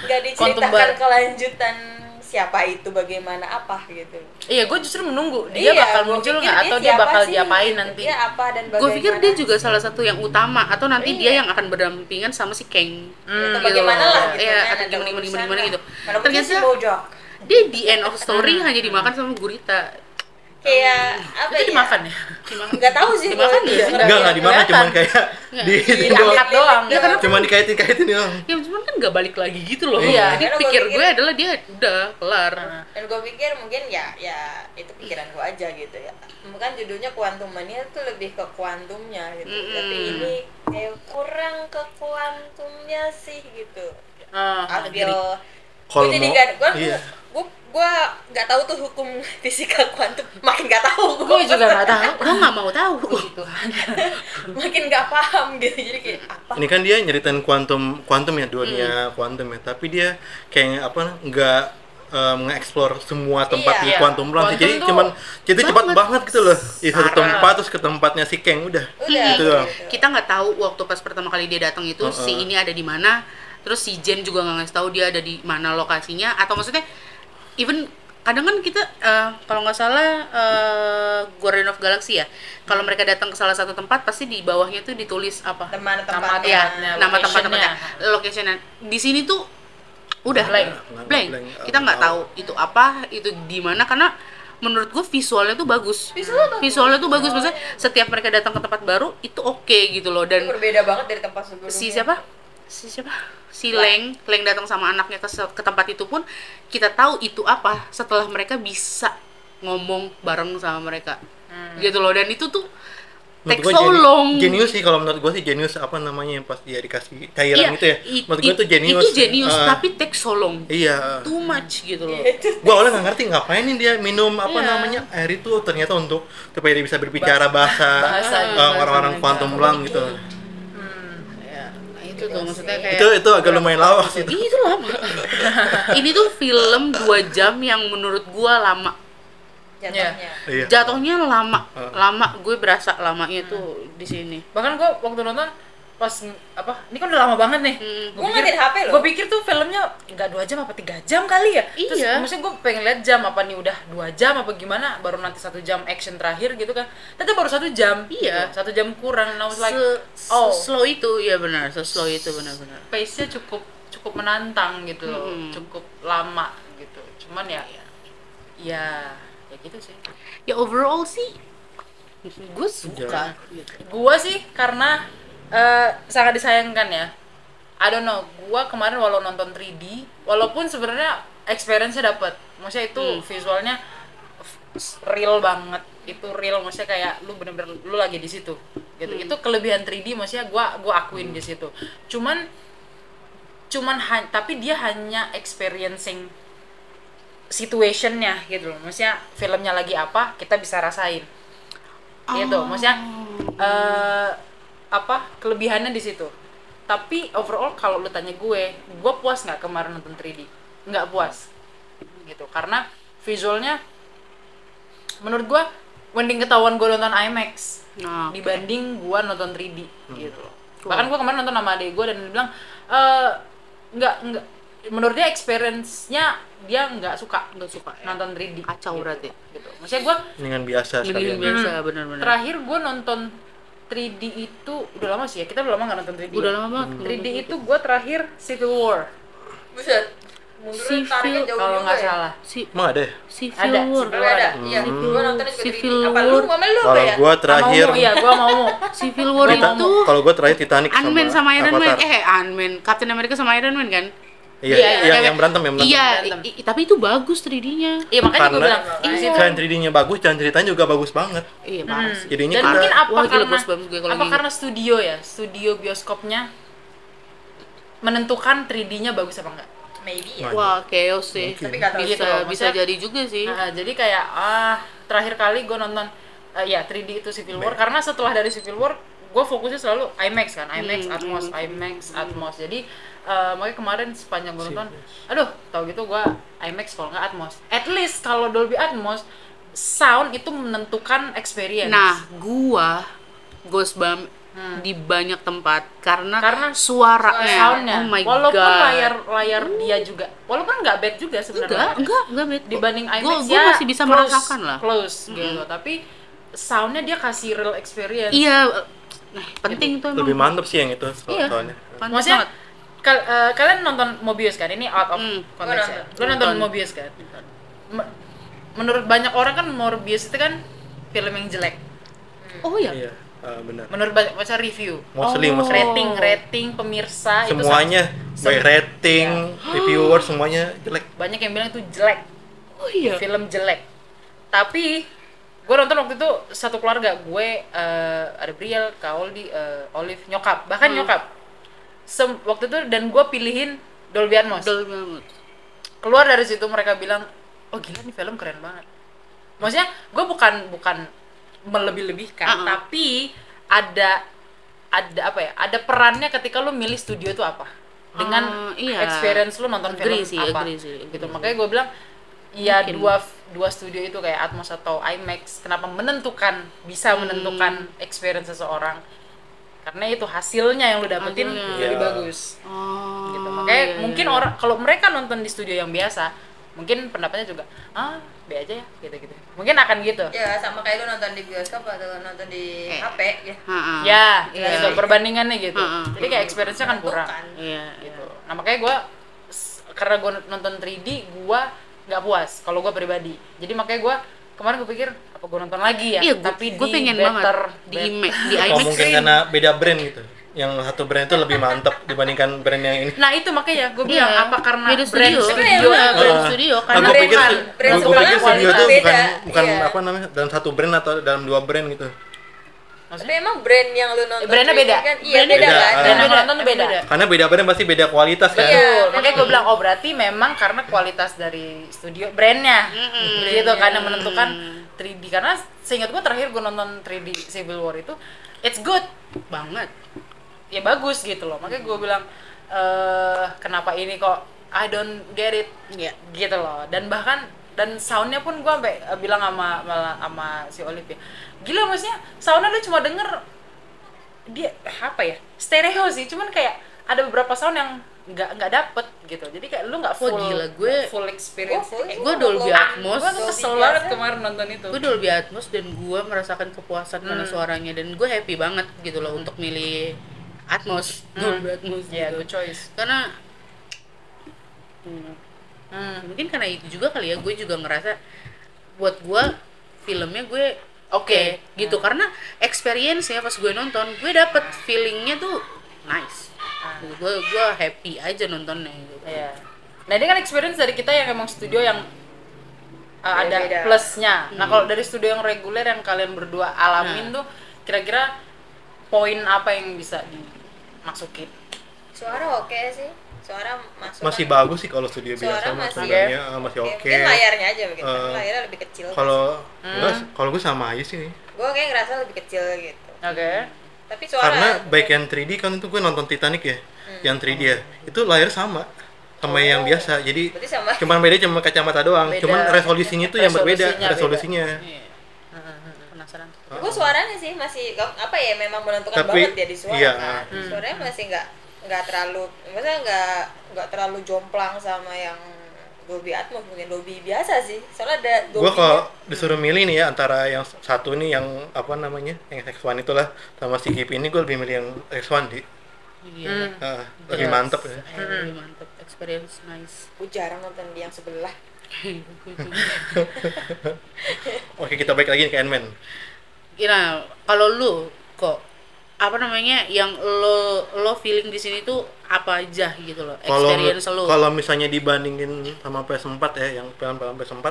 Speaker 4: Nggak diceritakan kelanjutan siapa itu, bagaimana apa gitu.
Speaker 2: Iya, gue justru menunggu dia bakal muncul nggak atau dia bakal diapain nanti.
Speaker 4: Dia apa dan bagaimana.
Speaker 1: Gue pikir dia juga salah satu yang utama atau nanti dia yang akan berdampingan sama si Kang.
Speaker 4: Atau bagaimana lah gitu
Speaker 1: ya,
Speaker 4: kan.
Speaker 1: atau gimana gitu.
Speaker 4: Ternyata
Speaker 1: dia di end of story hanya dimakan sama gurita.
Speaker 4: Kayak apa
Speaker 2: itu
Speaker 4: ya?
Speaker 2: dimakan ya?
Speaker 4: Nggak tahu sih.
Speaker 1: Dimakan ya?
Speaker 3: Enggak dimakan, cuman kayak
Speaker 2: diangkat doang.
Speaker 1: Ya, karena
Speaker 3: cuman dikaitin doang.
Speaker 1: Ya cuman kan nggak balik lagi gitu loh.
Speaker 2: Iya.
Speaker 1: Jadi pikir gue adalah dia udah kelar.
Speaker 4: Dan gue pikir mungkin ya itu pikiran gue aja gitu ya. Bukan judulnya Quantum Mania tuh lebih ke kuantumnya gitu. Tapi ini kayak kurang ke kuantumnya sih gitu.
Speaker 3: Kalau
Speaker 4: jadi gue nggak tahu tuh hukum fisika kuantum, makin nggak tahu.
Speaker 2: Gue juga nggak tahu.
Speaker 1: Gue nggak mau tahu gitu.
Speaker 4: Makin nggak paham gitu. Jadi kayak apa?
Speaker 3: Ini kan dia nyeritain kuantum ya, dunia kuantum ya, tapi dia kayak nggak nge-explore semua tempat di kuantum realm. Jadi cuman cepat banget gitu loh. Di satu tempat terus ke tempatnya si Kang udah. Gitu doang.
Speaker 1: Kita nggak tahu waktu pas pertama kali dia datang itu si ini ada di mana. Terus si Jen juga nggak ngasih tahu dia ada di mana lokasinya, atau maksudnya even kadang kan kita kalau nggak salah Guardian of Galaxy ya, kalau mereka datang ke salah satu tempat pasti di bawahnya tuh ditulis apa
Speaker 2: nama
Speaker 1: tempatnya, location-nya. Di sini tuh udah blank. Kita nggak tahu itu apa, itu di mana, karena menurut gue visualnya tuh bagus. Visualnya tuh bagus, maksudnya setiap mereka datang ke tempat baru itu oke gitu loh. Dan
Speaker 4: itu berbeda banget dari tempat sebelumnya. Si Leng datang sama anaknya ke tempat itu pun kita tahu itu apa setelah mereka bisa ngomong bareng sama mereka gitu loh. Dan itu tuh take so long.
Speaker 3: Genius sih kalau menurut gue sih, genius apa namanya yang pas dia dikasih cairan gitu ya. Menurut gue tuh genius.
Speaker 1: Itu genius tapi take so long.
Speaker 3: Iya.
Speaker 1: Too much gitu loh.
Speaker 3: Gue awalnya nggak ngerti ngapain nih dia minum apa namanya air itu, ternyata untuk supaya dia bisa berbicara bahasa orang-orang kuantum realm gitu.
Speaker 1: Itu tuh maksudnya kayak
Speaker 3: itu agak lumayan lawas itu.
Speaker 1: Itu lama. Ini tuh film 2 jam yang menurut gua lama.
Speaker 4: Jatuhnya
Speaker 1: Jatuhnya lama. Gue berasa lamanya tuh di sini.
Speaker 2: Bahkan gue waktu nonton pas ini kan udah lama banget nih.
Speaker 4: Gua ngeliatin HP loh.
Speaker 2: Gue pikir tuh filmnya nggak 2 jam apa 3 jam kali ya. Terus
Speaker 1: Iya.
Speaker 2: maksudnya gue pengen lihat jam apa nih udah 2 jam apa gimana, baru nanti 1 jam action terakhir gitu kan. Ternyata baru 1 jam.
Speaker 1: Iya.
Speaker 2: Gitu. 1 jam kurang. And I was like,
Speaker 1: Slow itu, ya benar, slow itu benar-benar.
Speaker 2: pace-nya cukup menantang gitu loh. Cukup lama gitu. Cuman ya gitu sih.
Speaker 1: Ya overall sih gue suka gitu.
Speaker 2: Gua sih karena sangat disayangkan ya. I don't know, gua kemarin walau nonton 3D, walaupun sebenarnya experience-nya dapet. Maksudnya itu visualnya real banget. Itu real, maksudnya kayak lu bener-bener lu lagi di situ. Gitu. Itu kelebihan 3D, maksudnya gua akuin di situ. Tapi dia hanya experiencing situation-nya gitu loh. Maksudnya filmnya lagi apa, kita bisa rasain. Gitu. Maksudnya kelebihannya di situ. Tapi overall kalau lu tanya gue puas nggak kemarin nonton 3D? Nggak puas. Gitu. Karena visualnya menurut gue mending ketahuan gue nonton IMAX dibanding gue nonton 3D gitu loh. Bahkan gue kemarin nonton sama adek gue dan dia bilang nggak menurut dia experience-nya dia nggak suka nonton 3D.
Speaker 1: Kacau
Speaker 2: gitu.
Speaker 1: berarti.
Speaker 2: Gitu. Maksudnya gue
Speaker 3: dengan biasa sekalian.
Speaker 1: biasa benar-benar.
Speaker 2: terakhir gue nonton 3D itu udah lama sih ya, kita udah lama nggak nonton 3D.
Speaker 1: Udah lama banget.
Speaker 2: 3D itu gue terakhir Civil War
Speaker 4: Buset. Mundur tariknya jauh
Speaker 2: kalau
Speaker 4: juga
Speaker 2: nggak
Speaker 4: ya.
Speaker 2: salah.
Speaker 3: Emang ada ya?
Speaker 1: Civil
Speaker 2: Ada,
Speaker 1: War.
Speaker 2: Civil
Speaker 4: Ada.
Speaker 2: War.
Speaker 4: Iya, gua nontonnya juga 3D.
Speaker 1: Civil
Speaker 4: Apa lu
Speaker 1: War.
Speaker 4: sama lu apa
Speaker 3: Kalau
Speaker 4: ya?
Speaker 3: gua terakhir,
Speaker 2: Iya, gue mau.
Speaker 1: Civil War
Speaker 3: Kita-
Speaker 1: itu
Speaker 3: kalau gua terakhir Titanic
Speaker 1: Ant-Man sama Iron Man.
Speaker 3: Avatar.
Speaker 1: Ant-Man, Captain America sama Iron Man kan?
Speaker 3: Iya, yang berantem.
Speaker 1: Iya,
Speaker 2: Berantem.
Speaker 1: tapi itu bagus 3D-nya.
Speaker 2: Iya makanya gue
Speaker 3: Karena
Speaker 2: bilang
Speaker 3: selain 3D-nya bagus, dan ceritanya juga bagus banget.
Speaker 1: Iya, parah sih.
Speaker 3: Jadinya
Speaker 2: dan
Speaker 3: kita
Speaker 2: mungkin apa
Speaker 1: Wah, gila,
Speaker 2: karena
Speaker 1: goosebumps gue kalau ingat.
Speaker 2: karena studio bioskopnya menentukan 3D-nya bagus apa enggak.
Speaker 4: Maybe ya.
Speaker 1: Wah, chaos sih.
Speaker 3: Mungkin.
Speaker 4: Tapi nggak tahu
Speaker 2: Gitu
Speaker 1: Bisa
Speaker 2: loh,
Speaker 1: bisa
Speaker 2: maksudnya-
Speaker 1: jadi juga sih.
Speaker 2: Nah, jadi kayak terakhir kali gue nonton 3D itu Civil War karena setelah dari Civil War gue fokusnya selalu IMAX kan, IMAX Atmos. Jadi makanya kemarin sepanjang gue nonton, aduh, tau gitu gue IMAX kalau nggak Atmos. At least kalau Dolby Atmos, sound itu menentukan experience.
Speaker 1: Nah, gua Goosebumps di banyak tempat karena suaranya.
Speaker 2: soundnya,
Speaker 1: Oh my
Speaker 2: walaupun
Speaker 1: god.
Speaker 2: layar dia juga, walaupun nggak bad juga sebenarnya.
Speaker 1: Enggak bad.
Speaker 2: Dibanding IMAX
Speaker 1: Gua masih bisa merasakan lah.
Speaker 2: close gitu, tapi soundnya dia kasih real experience.
Speaker 1: Iya, penting tuh emang.
Speaker 3: lebih mantep sih yang itu
Speaker 1: Iya.
Speaker 3: soalnya.
Speaker 1: Mantap
Speaker 2: Maksudnya
Speaker 1: banget.
Speaker 2: kalian nonton Mobius kan? Ini out of context ya. Lu nonton
Speaker 1: Nonton.
Speaker 2: Mobius kan? Menurut banyak orang kan Morbius itu kan film yang jelek.
Speaker 1: Oh iya.
Speaker 3: Iya, benar.
Speaker 2: Menurut banyak masa review,
Speaker 3: Mostly
Speaker 2: rating pemirsa itu
Speaker 3: semuanya baik rating, reviewer semuanya jelek.
Speaker 2: banyak yang bilang itu jelek.
Speaker 1: Oh iya.
Speaker 2: Film jelek. Tapi gue nonton waktu itu satu keluarga, gue ada Briel, Kaoldi, Olive, nyokap, bahkan nyokap. Waktu itu dan gue pilihin Dolby Atmos.
Speaker 1: Dolby banget.
Speaker 2: Keluar dari situ mereka bilang, oh gila nih film keren banget. Maksudnya gue bukan melebih-lebihkan, tapi ada apa ya? Ada perannya ketika lu milih studio itu apa, dengan
Speaker 1: iya.
Speaker 2: experience lu nonton
Speaker 1: Agree
Speaker 2: film
Speaker 1: sih,
Speaker 2: apa,
Speaker 1: agree sih.
Speaker 2: gitu. Makanya gue bilang, ya dua studio itu kayak Atmos atau IMAX, kenapa bisa menentukan experience seseorang? Karena itu hasilnya yang lu dapetin
Speaker 1: Hasilnya.
Speaker 2: lebih
Speaker 3: Iya.
Speaker 2: bagus.
Speaker 1: Oh.
Speaker 2: Gitu. Makanya
Speaker 1: iya,
Speaker 2: mungkin
Speaker 1: iya.
Speaker 2: orang kalau mereka nonton di studio yang biasa, mungkin pendapatnya juga B aja ya gitu. Mungkin akan gitu.
Speaker 4: Ya sama kayak lu nonton di bioskop atau nonton di HP ya.
Speaker 1: Ha-ha.
Speaker 2: Ya,
Speaker 1: Iya.
Speaker 2: gitu perbandingannya gitu.
Speaker 1: Heeh.
Speaker 2: Jadi kayak experience-nya kan kurang
Speaker 4: Menentukan.
Speaker 1: Iya.
Speaker 2: gitu. Nah, makanya karena gue nonton 3D, gue nggak puas kalau gue pribadi. Jadi makanya gue kemarin gue pikir apa gue nonton lagi ya,
Speaker 1: Iya,
Speaker 2: tapi
Speaker 1: gue
Speaker 2: di
Speaker 1: pengen
Speaker 2: better,
Speaker 1: banget di IMAX, di
Speaker 3: Oh,
Speaker 1: IMAX.
Speaker 3: mungkin karena beda brand gitu. Yang satu brand itu lebih mantep dibandingkan brand yang ini.
Speaker 2: Nah, itu makanya gue bilang
Speaker 1: Iya.
Speaker 2: apa karena
Speaker 1: Beda
Speaker 2: brand
Speaker 1: studio.
Speaker 2: studio,
Speaker 1: Iya, brand
Speaker 3: Ah.
Speaker 1: studio
Speaker 3: Nah,
Speaker 1: karena
Speaker 3: gue pikir
Speaker 4: brand
Speaker 3: gue
Speaker 4: sebelah
Speaker 3: pikir studio
Speaker 4: kualitas
Speaker 3: itu
Speaker 4: beda.
Speaker 3: bukan
Speaker 4: Iya.
Speaker 3: apa namanya dalam satu brand atau dalam dua brand gitu.
Speaker 4: Tapi emang brand yang lu nonton
Speaker 2: Brandnya
Speaker 4: 3D
Speaker 2: beda.
Speaker 4: kan? Iya,
Speaker 1: Brandnya
Speaker 4: beda
Speaker 3: beda.
Speaker 4: kan?
Speaker 3: Ah.
Speaker 2: brand yang nonton tuh beda.
Speaker 3: Karena beda brand pasti beda kualitas kan.
Speaker 4: Iya.
Speaker 2: Betul. Makanya
Speaker 4: memang.
Speaker 2: gue bilang, oh berarti memang karena kualitas dari studio brandnya, gitu kan yang menentukan 3D. Karena seingat gue terakhir gue nonton 3D Civil War itu, it's good,
Speaker 1: banget.
Speaker 2: ya bagus gitu loh. Makanya gue bilang, kenapa ini kok I don't get it,
Speaker 1: Iya.
Speaker 2: gitu loh. Dan bahkan soundnya pun gue sampai bilang sama si Olive ya, gila maksudnya soundnya lu cuma denger dia apa ya, stereo sih, cuman kayak ada beberapa sound yang nggak dapet gitu, jadi kayak lu nggak full
Speaker 1: gila, gue
Speaker 2: full experience.
Speaker 1: gue Dolby Atmos.
Speaker 2: Gue kesel banget kemarin nonton itu.
Speaker 1: Gue Dolby Atmos dan gue merasakan kepuasan karena suaranya, dan gue happy banget gitu loh untuk milih Atmos, Dolby Atmos
Speaker 2: Ya,
Speaker 1: gitu.
Speaker 2: good choice.
Speaker 1: Karena mungkin karena itu juga kali ya, gue juga ngerasa buat gue filmnya gue oke gitu, karena experience ya pas gue nonton gue dapet feelingnya tuh nice. Gue happy aja nontonnya gitu.
Speaker 2: Iya. Nah, ini kan experience dari kita yang emang studio yang ada
Speaker 4: Beda-beda.
Speaker 2: plusnya. Nah, kalau dari studio yang reguler yang kalian berdua alamin tuh, kira-kira poin apa yang bisa dimasukin?
Speaker 4: Suara oke sih, suara masuk.
Speaker 3: Masih bagus sih kalau studio
Speaker 4: Suara
Speaker 3: biasa,
Speaker 4: masih-
Speaker 3: sebenarnya masih oke.
Speaker 4: Mungkin layarnya aja begitu,
Speaker 3: Eh,
Speaker 4: layarnya lebih kecil.
Speaker 3: Kalau kalau gue sama aja sih.
Speaker 4: Gue kayak ngerasa lebih kecil gitu.
Speaker 2: Oke.
Speaker 4: Tapi suara
Speaker 3: Karena baik yang 3D kan itu gue nonton Titanic ya, yang 3D ya, itu layar sama yang biasa. Jadi
Speaker 4: berarti sama.
Speaker 3: cuma kacamata doang.
Speaker 2: Beda.
Speaker 3: Cuman resolusinya itu yang berbeda,
Speaker 2: Resolusinya beda.
Speaker 3: resolusinya.
Speaker 1: Iya. Penasaran.
Speaker 4: Gue suaranya sih masih apa ya, memang menentukan
Speaker 3: Tapi,
Speaker 4: banget ya di suara
Speaker 3: iya.
Speaker 4: kan. Suaranya masih nggak terlalu, maksudnya nggak terlalu jomplang sama yang Dolby Atmos, mungkin Dolby biasa sih. Soalnya ada
Speaker 3: Gue
Speaker 4: Dolby.
Speaker 3: kalau disuruh milih nih ya antara yang satu nih yang apa namanya, yang X1 itulah sama si Gip ini, gue lebih milih yang X1 di.
Speaker 1: Iya.
Speaker 3: Lebih mantep ya.
Speaker 1: Lebih mantep, experience nice.
Speaker 4: Gue jarang nonton di yang sebelah.
Speaker 3: Oke, kita balik lagi ke Ant-Man.
Speaker 1: Kira kalau lu kok apa namanya yang lo feeling di sini tuh apa aja gitu loh, experience lo.
Speaker 3: Kalau misalnya dibandingin sama PS4 ya, yang film-film PS4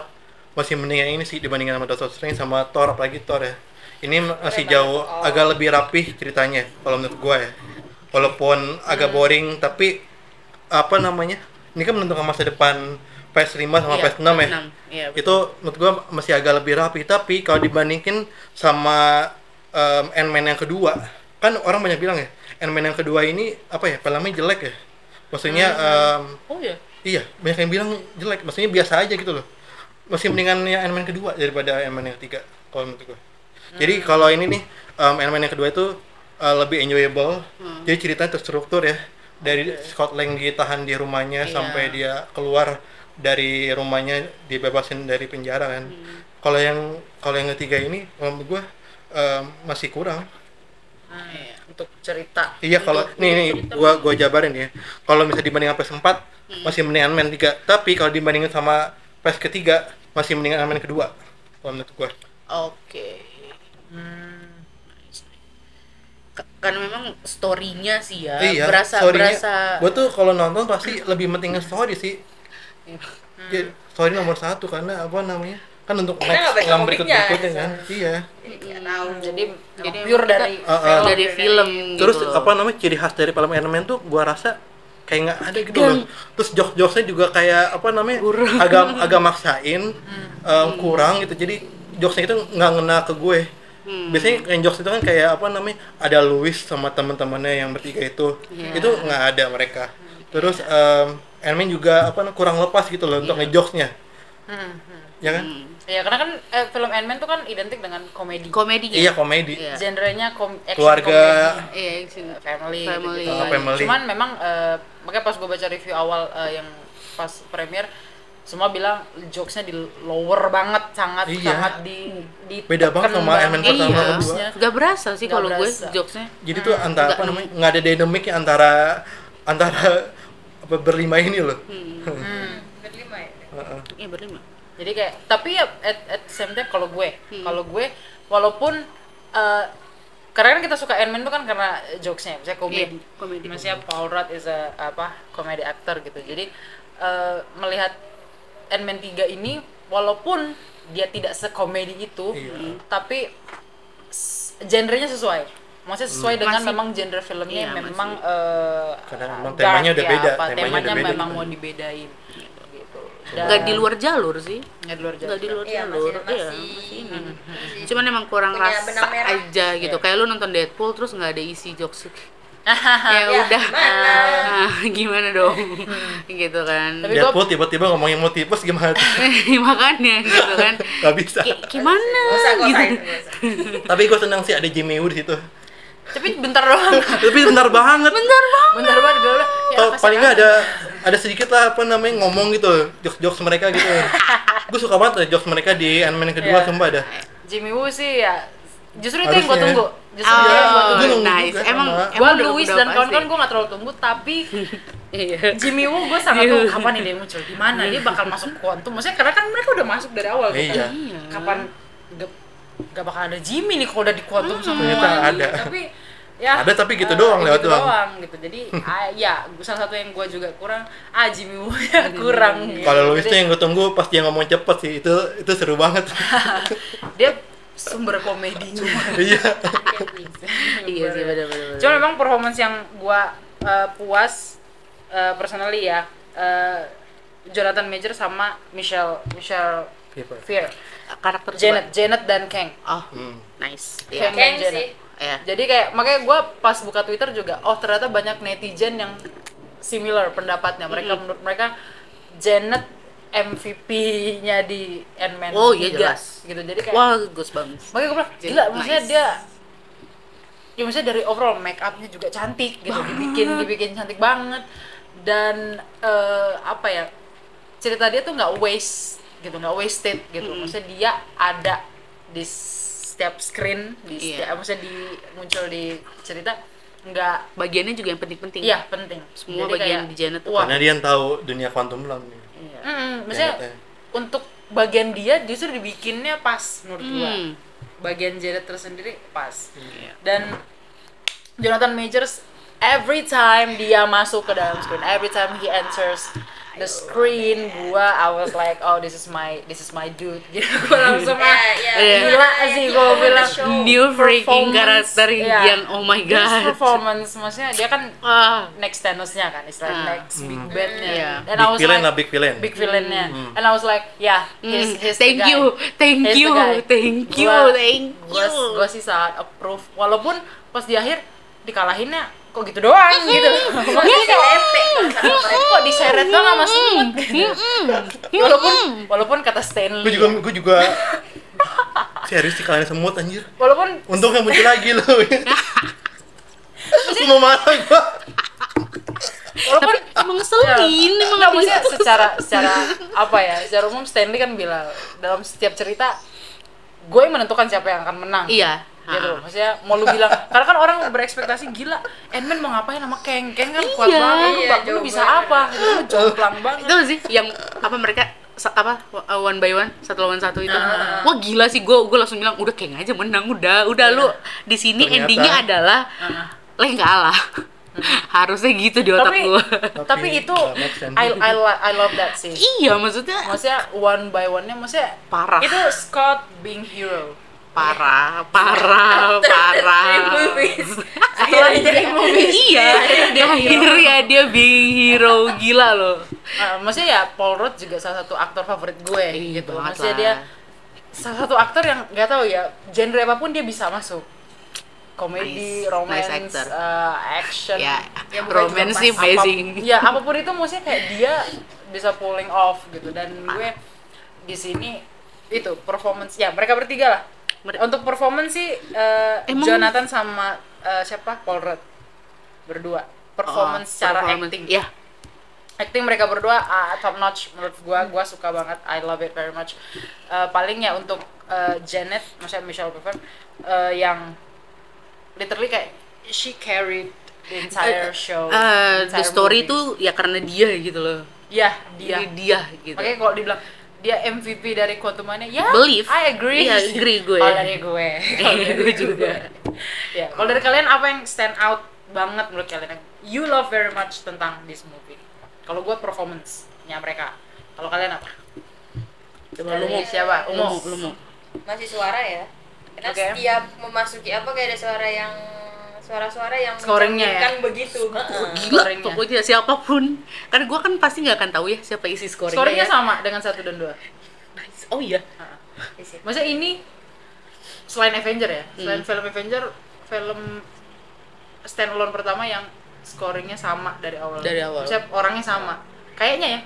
Speaker 3: masih mending yang ini sih dibandingin sama Doctor Strange sama Thor, apalagi Thor ya. Ini masih jauh agak lebih rapih ceritanya kalau menurut gua ya. Walaupun agak boring, tapi apa namanya? Ini kan menentukan masa depan PS5 sama
Speaker 1: Iya,
Speaker 3: PS6 ya.
Speaker 1: Iya,
Speaker 3: Itu menurut gua masih agak lebih rapi, tapi kalau dibandingin sama Ant-Man yang kedua, kan orang banyak bilang ya Ant-Man yang kedua ini apa ya, filmnya jelek ya, maksudnya
Speaker 1: oh ya.
Speaker 3: iya banyak yang bilang jelek, maksudnya biasa aja gitu loh, masih mendingan yang Ant-Man kedua daripada Ant-Man yang ketiga kalau menurut gua. Jadi kalau ini nih Ant-Man yang kedua itu lebih enjoyable, jadi ceritanya terstruktur ya, dari Scott Lang ditahan di rumahnya
Speaker 1: Iya.
Speaker 3: sampai dia keluar dari rumahnya, dibebasin dari penjara kan. Kalau yang ketiga ini menurut gua masih kurang.
Speaker 1: Iya.
Speaker 2: Untuk cerita.
Speaker 3: Iya, kalau nih gua jabarin ya. Kalau misalnya dibandingin PS4 masih mendingan Ant-Man 3, tapi kalau dibandingin sama PS ketiga masih mendingan Ant-Man kedua kalau menurut gua.
Speaker 1: Oke. Karena memang story-nya sih ya,
Speaker 3: Iya,
Speaker 1: berasa
Speaker 3: story-nya, gua tuh kalau nonton pasti lebih pentingin story sih. Jadi, story nomor satu, karena apa namanya? Kan untuk
Speaker 4: Karena nggak baca
Speaker 3: film
Speaker 4: komiknya,
Speaker 3: berikutnya kan. Iya.
Speaker 4: Nggak tahu.
Speaker 2: Jadi
Speaker 1: Jadi
Speaker 2: pure
Speaker 1: kita-
Speaker 2: dari
Speaker 1: dari film
Speaker 3: Terus
Speaker 1: gitu loh.
Speaker 3: apa namanya, ciri khas dari film Ant-Man tuh gua rasa kayak nggak ada gitu loh. Terus jokes-jokesnya juga kayak apa namanya, agak maksain, kurang gitu. Jadi jokesnya itu nggak ngena ke gue. Biasanya yang jokes itu kan kayak apa namanya, ada Louis sama teman-temannya yang bertiga itu nggak ada mereka. Terus Ant-Man juga apa kurang lepas gitu loh untuk ngejokesnya, ya kan?
Speaker 2: Ya, karena kan film Ant-Man tuh kan identik dengan komedi.
Speaker 1: komedi.
Speaker 3: Iya, komedi.
Speaker 1: Iya.
Speaker 2: Genrenya action
Speaker 3: Keluarga.
Speaker 2: comedy.
Speaker 1: Iya,
Speaker 2: Family,
Speaker 1: Family.
Speaker 2: gitu.
Speaker 3: Family.
Speaker 2: Cuman memang makanya pas gue baca review awal yang pas premier, semua bilang jokesnya di lower banget, sangat
Speaker 3: Iya. Beda banget
Speaker 2: ditekan
Speaker 3: sama Ant-Man
Speaker 2: banget
Speaker 3: pertama, kedua.
Speaker 2: jokesnya.
Speaker 1: Gak berasa sih
Speaker 2: Nggak
Speaker 1: kalau gue
Speaker 2: berasa.
Speaker 1: jokesnya.
Speaker 3: Jadi tuh antara
Speaker 1: nggak
Speaker 3: apa namanya, nggak ada dinamiknya antara apa berlima ini loh.
Speaker 4: Berlima ya.
Speaker 1: Iya berlima.
Speaker 2: Jadi kayak, tapi ya at the same time kalau gue walaupun karena kan kita suka Ant-Man tuh kan karena jokesnya, misalnya komedi.
Speaker 1: Iya, komedi.
Speaker 2: Maksudnya Paul Rudd is a comedy actor gitu. Jadi melihat Ant-Man 3 ini walaupun dia tidak sekomedi itu, tapi genrenya sesuai. Maksudnya sesuai dengan
Speaker 1: Masih-
Speaker 2: memang genre filmnya
Speaker 1: iya,
Speaker 2: memang
Speaker 3: Karena memang
Speaker 2: dark
Speaker 3: temanya udah
Speaker 2: ya,
Speaker 3: beda,
Speaker 2: apa,
Speaker 3: temanya
Speaker 2: temanya
Speaker 3: udah beda
Speaker 2: memang
Speaker 3: gitu.
Speaker 2: mau dibedain gitu.
Speaker 1: Nggak di luar jalur sih.
Speaker 2: Nggak di luar
Speaker 1: Nggak
Speaker 2: jalur.
Speaker 1: di luar
Speaker 4: Iya,
Speaker 1: jalur.
Speaker 4: masih
Speaker 1: Iya,
Speaker 4: masih
Speaker 1: masih ini.
Speaker 4: masih
Speaker 1: Cuman emang kurang
Speaker 4: punya
Speaker 1: rasa
Speaker 4: benang merah.
Speaker 1: aja gitu.
Speaker 2: Iya.
Speaker 1: Kayak lu nonton Deadpool terus nggak ada isi jokes. ya
Speaker 4: Ya,
Speaker 1: udah.
Speaker 4: gimana?
Speaker 1: Gimana dong? Gitu kan.
Speaker 2: Tapi
Speaker 3: Deadpool tiba-tiba ngomongin mau tipes gimana?
Speaker 1: Makanya gitu kan.
Speaker 3: Gak bisa.
Speaker 1: Gimana
Speaker 4: Nggak usah, nggak
Speaker 1: gitu.
Speaker 4: usah, nggak usah.
Speaker 3: Tapi gue senang sih ada Jimmy Woo di situ.
Speaker 2: Tapi bentar doang.
Speaker 3: Tapi bentar banget.
Speaker 2: Bentar banget gue bilang, ya,
Speaker 3: Atau
Speaker 2: kasih
Speaker 3: paling nggak
Speaker 2: aja.
Speaker 3: ada sedikit lah apa namanya ngomong gitu, jokes mereka gitu. Gue suka banget jokes mereka di Ant-Man yang kedua,
Speaker 2: Iya.
Speaker 3: sumpah dah.
Speaker 2: Jimmy Woo sih ya justru itu yang gue
Speaker 3: Harusnya.
Speaker 2: tunggu. Justru itu yang gue
Speaker 1: Oh,
Speaker 2: tunggu.
Speaker 3: nunggu
Speaker 1: nice.
Speaker 3: juga
Speaker 1: Emang
Speaker 3: sama.
Speaker 2: Gue
Speaker 1: udah-
Speaker 2: Louis
Speaker 1: udah
Speaker 2: dan
Speaker 1: pasti.
Speaker 2: kawan-kawan gue gak terlalu tunggu, tapi
Speaker 1: Iya.
Speaker 2: Jimmy Woo gue sangat tahu kapan nih dia muncul, di mana dia bakal masuk kuantum. Maksudnya karena kan mereka udah masuk dari awal gitu.
Speaker 3: Iya.
Speaker 2: Kapan gak bakal ada Jimmy nih kalau udah di kuantum semua.
Speaker 3: Ternyata
Speaker 2: nih.
Speaker 3: ada.
Speaker 2: Tapi ya
Speaker 3: Ada tapi gitu doang, lewat
Speaker 2: gitu
Speaker 3: doang.
Speaker 2: gitu. Jadi ya salah satu yang gue juga kurang, Jimmy Woo ya kurang. Gitu.
Speaker 3: Kalau Louis
Speaker 2: Jadi,
Speaker 3: tuh yang gue tunggu pas dia ngomong cepet sih, itu seru banget.
Speaker 2: dia sumber komedinya.
Speaker 3: Iya.
Speaker 1: Iya sih, benar-benar.
Speaker 2: Cuma memang performance yang gua puas personally ya, Jonathan Major sama Michelle Pfeiffer,
Speaker 1: Karakter
Speaker 2: Janet dan Kang.
Speaker 1: Oh,
Speaker 3: Hmm.
Speaker 1: nice.
Speaker 2: Kang
Speaker 1: Iya.
Speaker 2: dan
Speaker 4: Kang
Speaker 2: Janet.
Speaker 4: sih.
Speaker 1: Iya.
Speaker 2: Jadi kayak makanya gua pas buka Twitter juga, oh ternyata banyak netizen yang similar pendapatnya. Menurut mereka Janet MVP-nya di Ant-Man
Speaker 1: Oh, iya
Speaker 2: 3,
Speaker 1: jelas.
Speaker 2: gitu. Jadi kayak
Speaker 1: Wah, Goosebumps.
Speaker 2: makanya gue bilang,
Speaker 1: Jadi
Speaker 2: gila, maksudnya
Speaker 1: nice.
Speaker 2: dia ya maksudnya dari overall make up-nya juga cantik gitu, dibikin cantik banget. Dan apa ya, cerita dia tuh nggak waste gitu, nggak wasted gitu. Maksudnya dia ada di setiap screen,
Speaker 1: Iya.
Speaker 2: maksudnya muncul di cerita, nggak,
Speaker 1: Bagiannya juga yang penting-penting.
Speaker 2: iya penting.
Speaker 1: Semua
Speaker 2: Jadi
Speaker 1: bagian
Speaker 2: kayak,
Speaker 1: di Janet tuh.
Speaker 2: wah,
Speaker 3: Karena dia yang tahu dunia quantum realm nih.
Speaker 2: maksudnya
Speaker 3: Janetnya.
Speaker 2: untuk bagian dia justru dibikinnya pas menurut gua.
Speaker 1: Hmm.
Speaker 2: Bagian Jared tersendiri pas.
Speaker 1: Iya.
Speaker 2: Dan Jonathan Majors every time dia masuk ke dalam screen, every time he enters the screen, I was like, oh this is my dude. Gitu. Gua langsung
Speaker 1: Iya.
Speaker 2: gila sih gua bilang.
Speaker 1: New freaking
Speaker 2: Performance,
Speaker 1: karakter
Speaker 2: iya.
Speaker 1: yang oh my
Speaker 2: His
Speaker 1: god.
Speaker 2: performance, maksudnya dia kan
Speaker 1: Ah,
Speaker 2: next Thanos-nya kan, istilahnya next big bad-nya.
Speaker 1: Iya.
Speaker 2: And I was
Speaker 3: Big villain
Speaker 2: like,
Speaker 3: lah, big villain.
Speaker 2: big villain-nya. And I was like, yeah, he's the
Speaker 1: thank
Speaker 2: guy.
Speaker 1: you, thank
Speaker 2: He's the
Speaker 1: you,
Speaker 2: guy.
Speaker 1: thank you,
Speaker 2: Gua-
Speaker 1: thank you.
Speaker 2: Gua sih sangat approve, walaupun pas di akhir dikalahinnya kok gitu doang gitu. Makanya kayak kok diseret doang sama semut gitu. Walaupun kata Stanley.
Speaker 3: Gue juga serius sih kalian semut anjir.
Speaker 2: Walaupun
Speaker 3: Untungnya muncul lagi lo. Mau marah gue.
Speaker 2: walaupun
Speaker 1: Emang ngeselin, emang
Speaker 2: nggak,
Speaker 1: nggak
Speaker 2: maksudnya
Speaker 1: bisa.
Speaker 2: secara apa ya? Secara umum Stanley kan bilang dalam setiap cerita gue yang menentukan siapa yang akan menang.
Speaker 1: Iya.
Speaker 2: Gitu,
Speaker 1: Ha.
Speaker 2: maksudnya mau lu bilang, karena kan orang berekspektasi gila, Ant-Man mau ngapain sama Kang kan kuat
Speaker 1: Iya.
Speaker 2: banget,
Speaker 4: Iya,
Speaker 2: lu
Speaker 4: jauh
Speaker 2: bisa
Speaker 4: banget.
Speaker 2: apa, gitu, lu jomplang banget.
Speaker 1: Itu sih yang apa mereka one by one, satu lawan satu itu. Wah gila sih, gue langsung bilang udah Kang aja menang, udah lu di sini
Speaker 3: Ternyata.
Speaker 1: endingnya adalah Leh kalah. Harusnya gitu di otak
Speaker 2: Tapi
Speaker 1: gue.
Speaker 2: tapi itu
Speaker 3: nggak make sense.
Speaker 2: I love that sih.
Speaker 1: Iya, maksudnya
Speaker 2: Maksudnya one by one-nya, maksudnya
Speaker 1: parah.
Speaker 2: itu Scott being hero.
Speaker 1: parah.
Speaker 2: Setelah jadi movies.
Speaker 1: Iya, akhirnya dia being hero gila loh.
Speaker 2: Maksudnya ya Paul Rudd juga salah satu aktor favorit gue gitu.
Speaker 1: banget
Speaker 2: Maksudnya
Speaker 1: lah.
Speaker 2: dia salah satu aktor yang nggak tahu ya, genre apapun dia bisa masuk. Komedi,
Speaker 1: Nice.
Speaker 2: romance,
Speaker 1: Nice actor.
Speaker 2: Action,
Speaker 1: Ya,
Speaker 2: bukan
Speaker 1: romance
Speaker 2: juga
Speaker 1: sih
Speaker 2: pas.
Speaker 1: amazing.
Speaker 2: Ya apapun itu maksudnya kayak dia bisa pulling off gitu. Dan gue di sini itu performance ya mereka bertiga lah. Untuk performance sih
Speaker 1: Emang-
Speaker 2: Jonathan sama siapa Paul Rudd berdua performance secara acting.
Speaker 1: Ya,
Speaker 2: Acting mereka berdua top notch menurut gua suka banget, I love it very much. Paling ya untuk Janet, maksudnya Michelle Pfeiffer yang literally kayak she carried the entire show.
Speaker 1: the
Speaker 2: entire
Speaker 1: story
Speaker 2: movies.
Speaker 1: tuh ya karena dia gitu loh.
Speaker 2: ya dia.
Speaker 1: Dia gitu.
Speaker 2: Makanya kalau dibilang dia MVP dari Quantum Mania, ya
Speaker 1: Believe.
Speaker 2: I agree.
Speaker 1: Iya, agree gue.
Speaker 2: Kalau dari gue. Kalau dari
Speaker 1: Gue juga.
Speaker 2: Ya, kalau dari kalian apa yang stand out banget menurut kalian? You love very much tentang this movie. Kalau gue performance-nya mereka. Kalau kalian apa? Coba lu mau siapa?
Speaker 1: Lu
Speaker 2: Umo.
Speaker 1: mau.
Speaker 4: Masih suara ya. Karena
Speaker 2: Oke.
Speaker 4: setiap memasuki apa kayak ada suara-suara yang
Speaker 2: Scoringnya ya?
Speaker 4: mencerminkan begitu.
Speaker 1: Gila,
Speaker 2: Scoringnya.
Speaker 1: pokoknya siapapun. Karena gue kan pasti nggak akan tahu ya siapa isi scoringnya.
Speaker 2: Scoringnya
Speaker 1: ya.
Speaker 2: sama dengan 1 dan 2.
Speaker 1: Nice. Oh iya.
Speaker 2: Maksudnya ini selain Avenger ya, selain film Avenger, film standalone pertama yang scoringnya sama dari awal.
Speaker 1: Dari awal.
Speaker 2: Maksudnya orangnya sama. Kayaknya ya.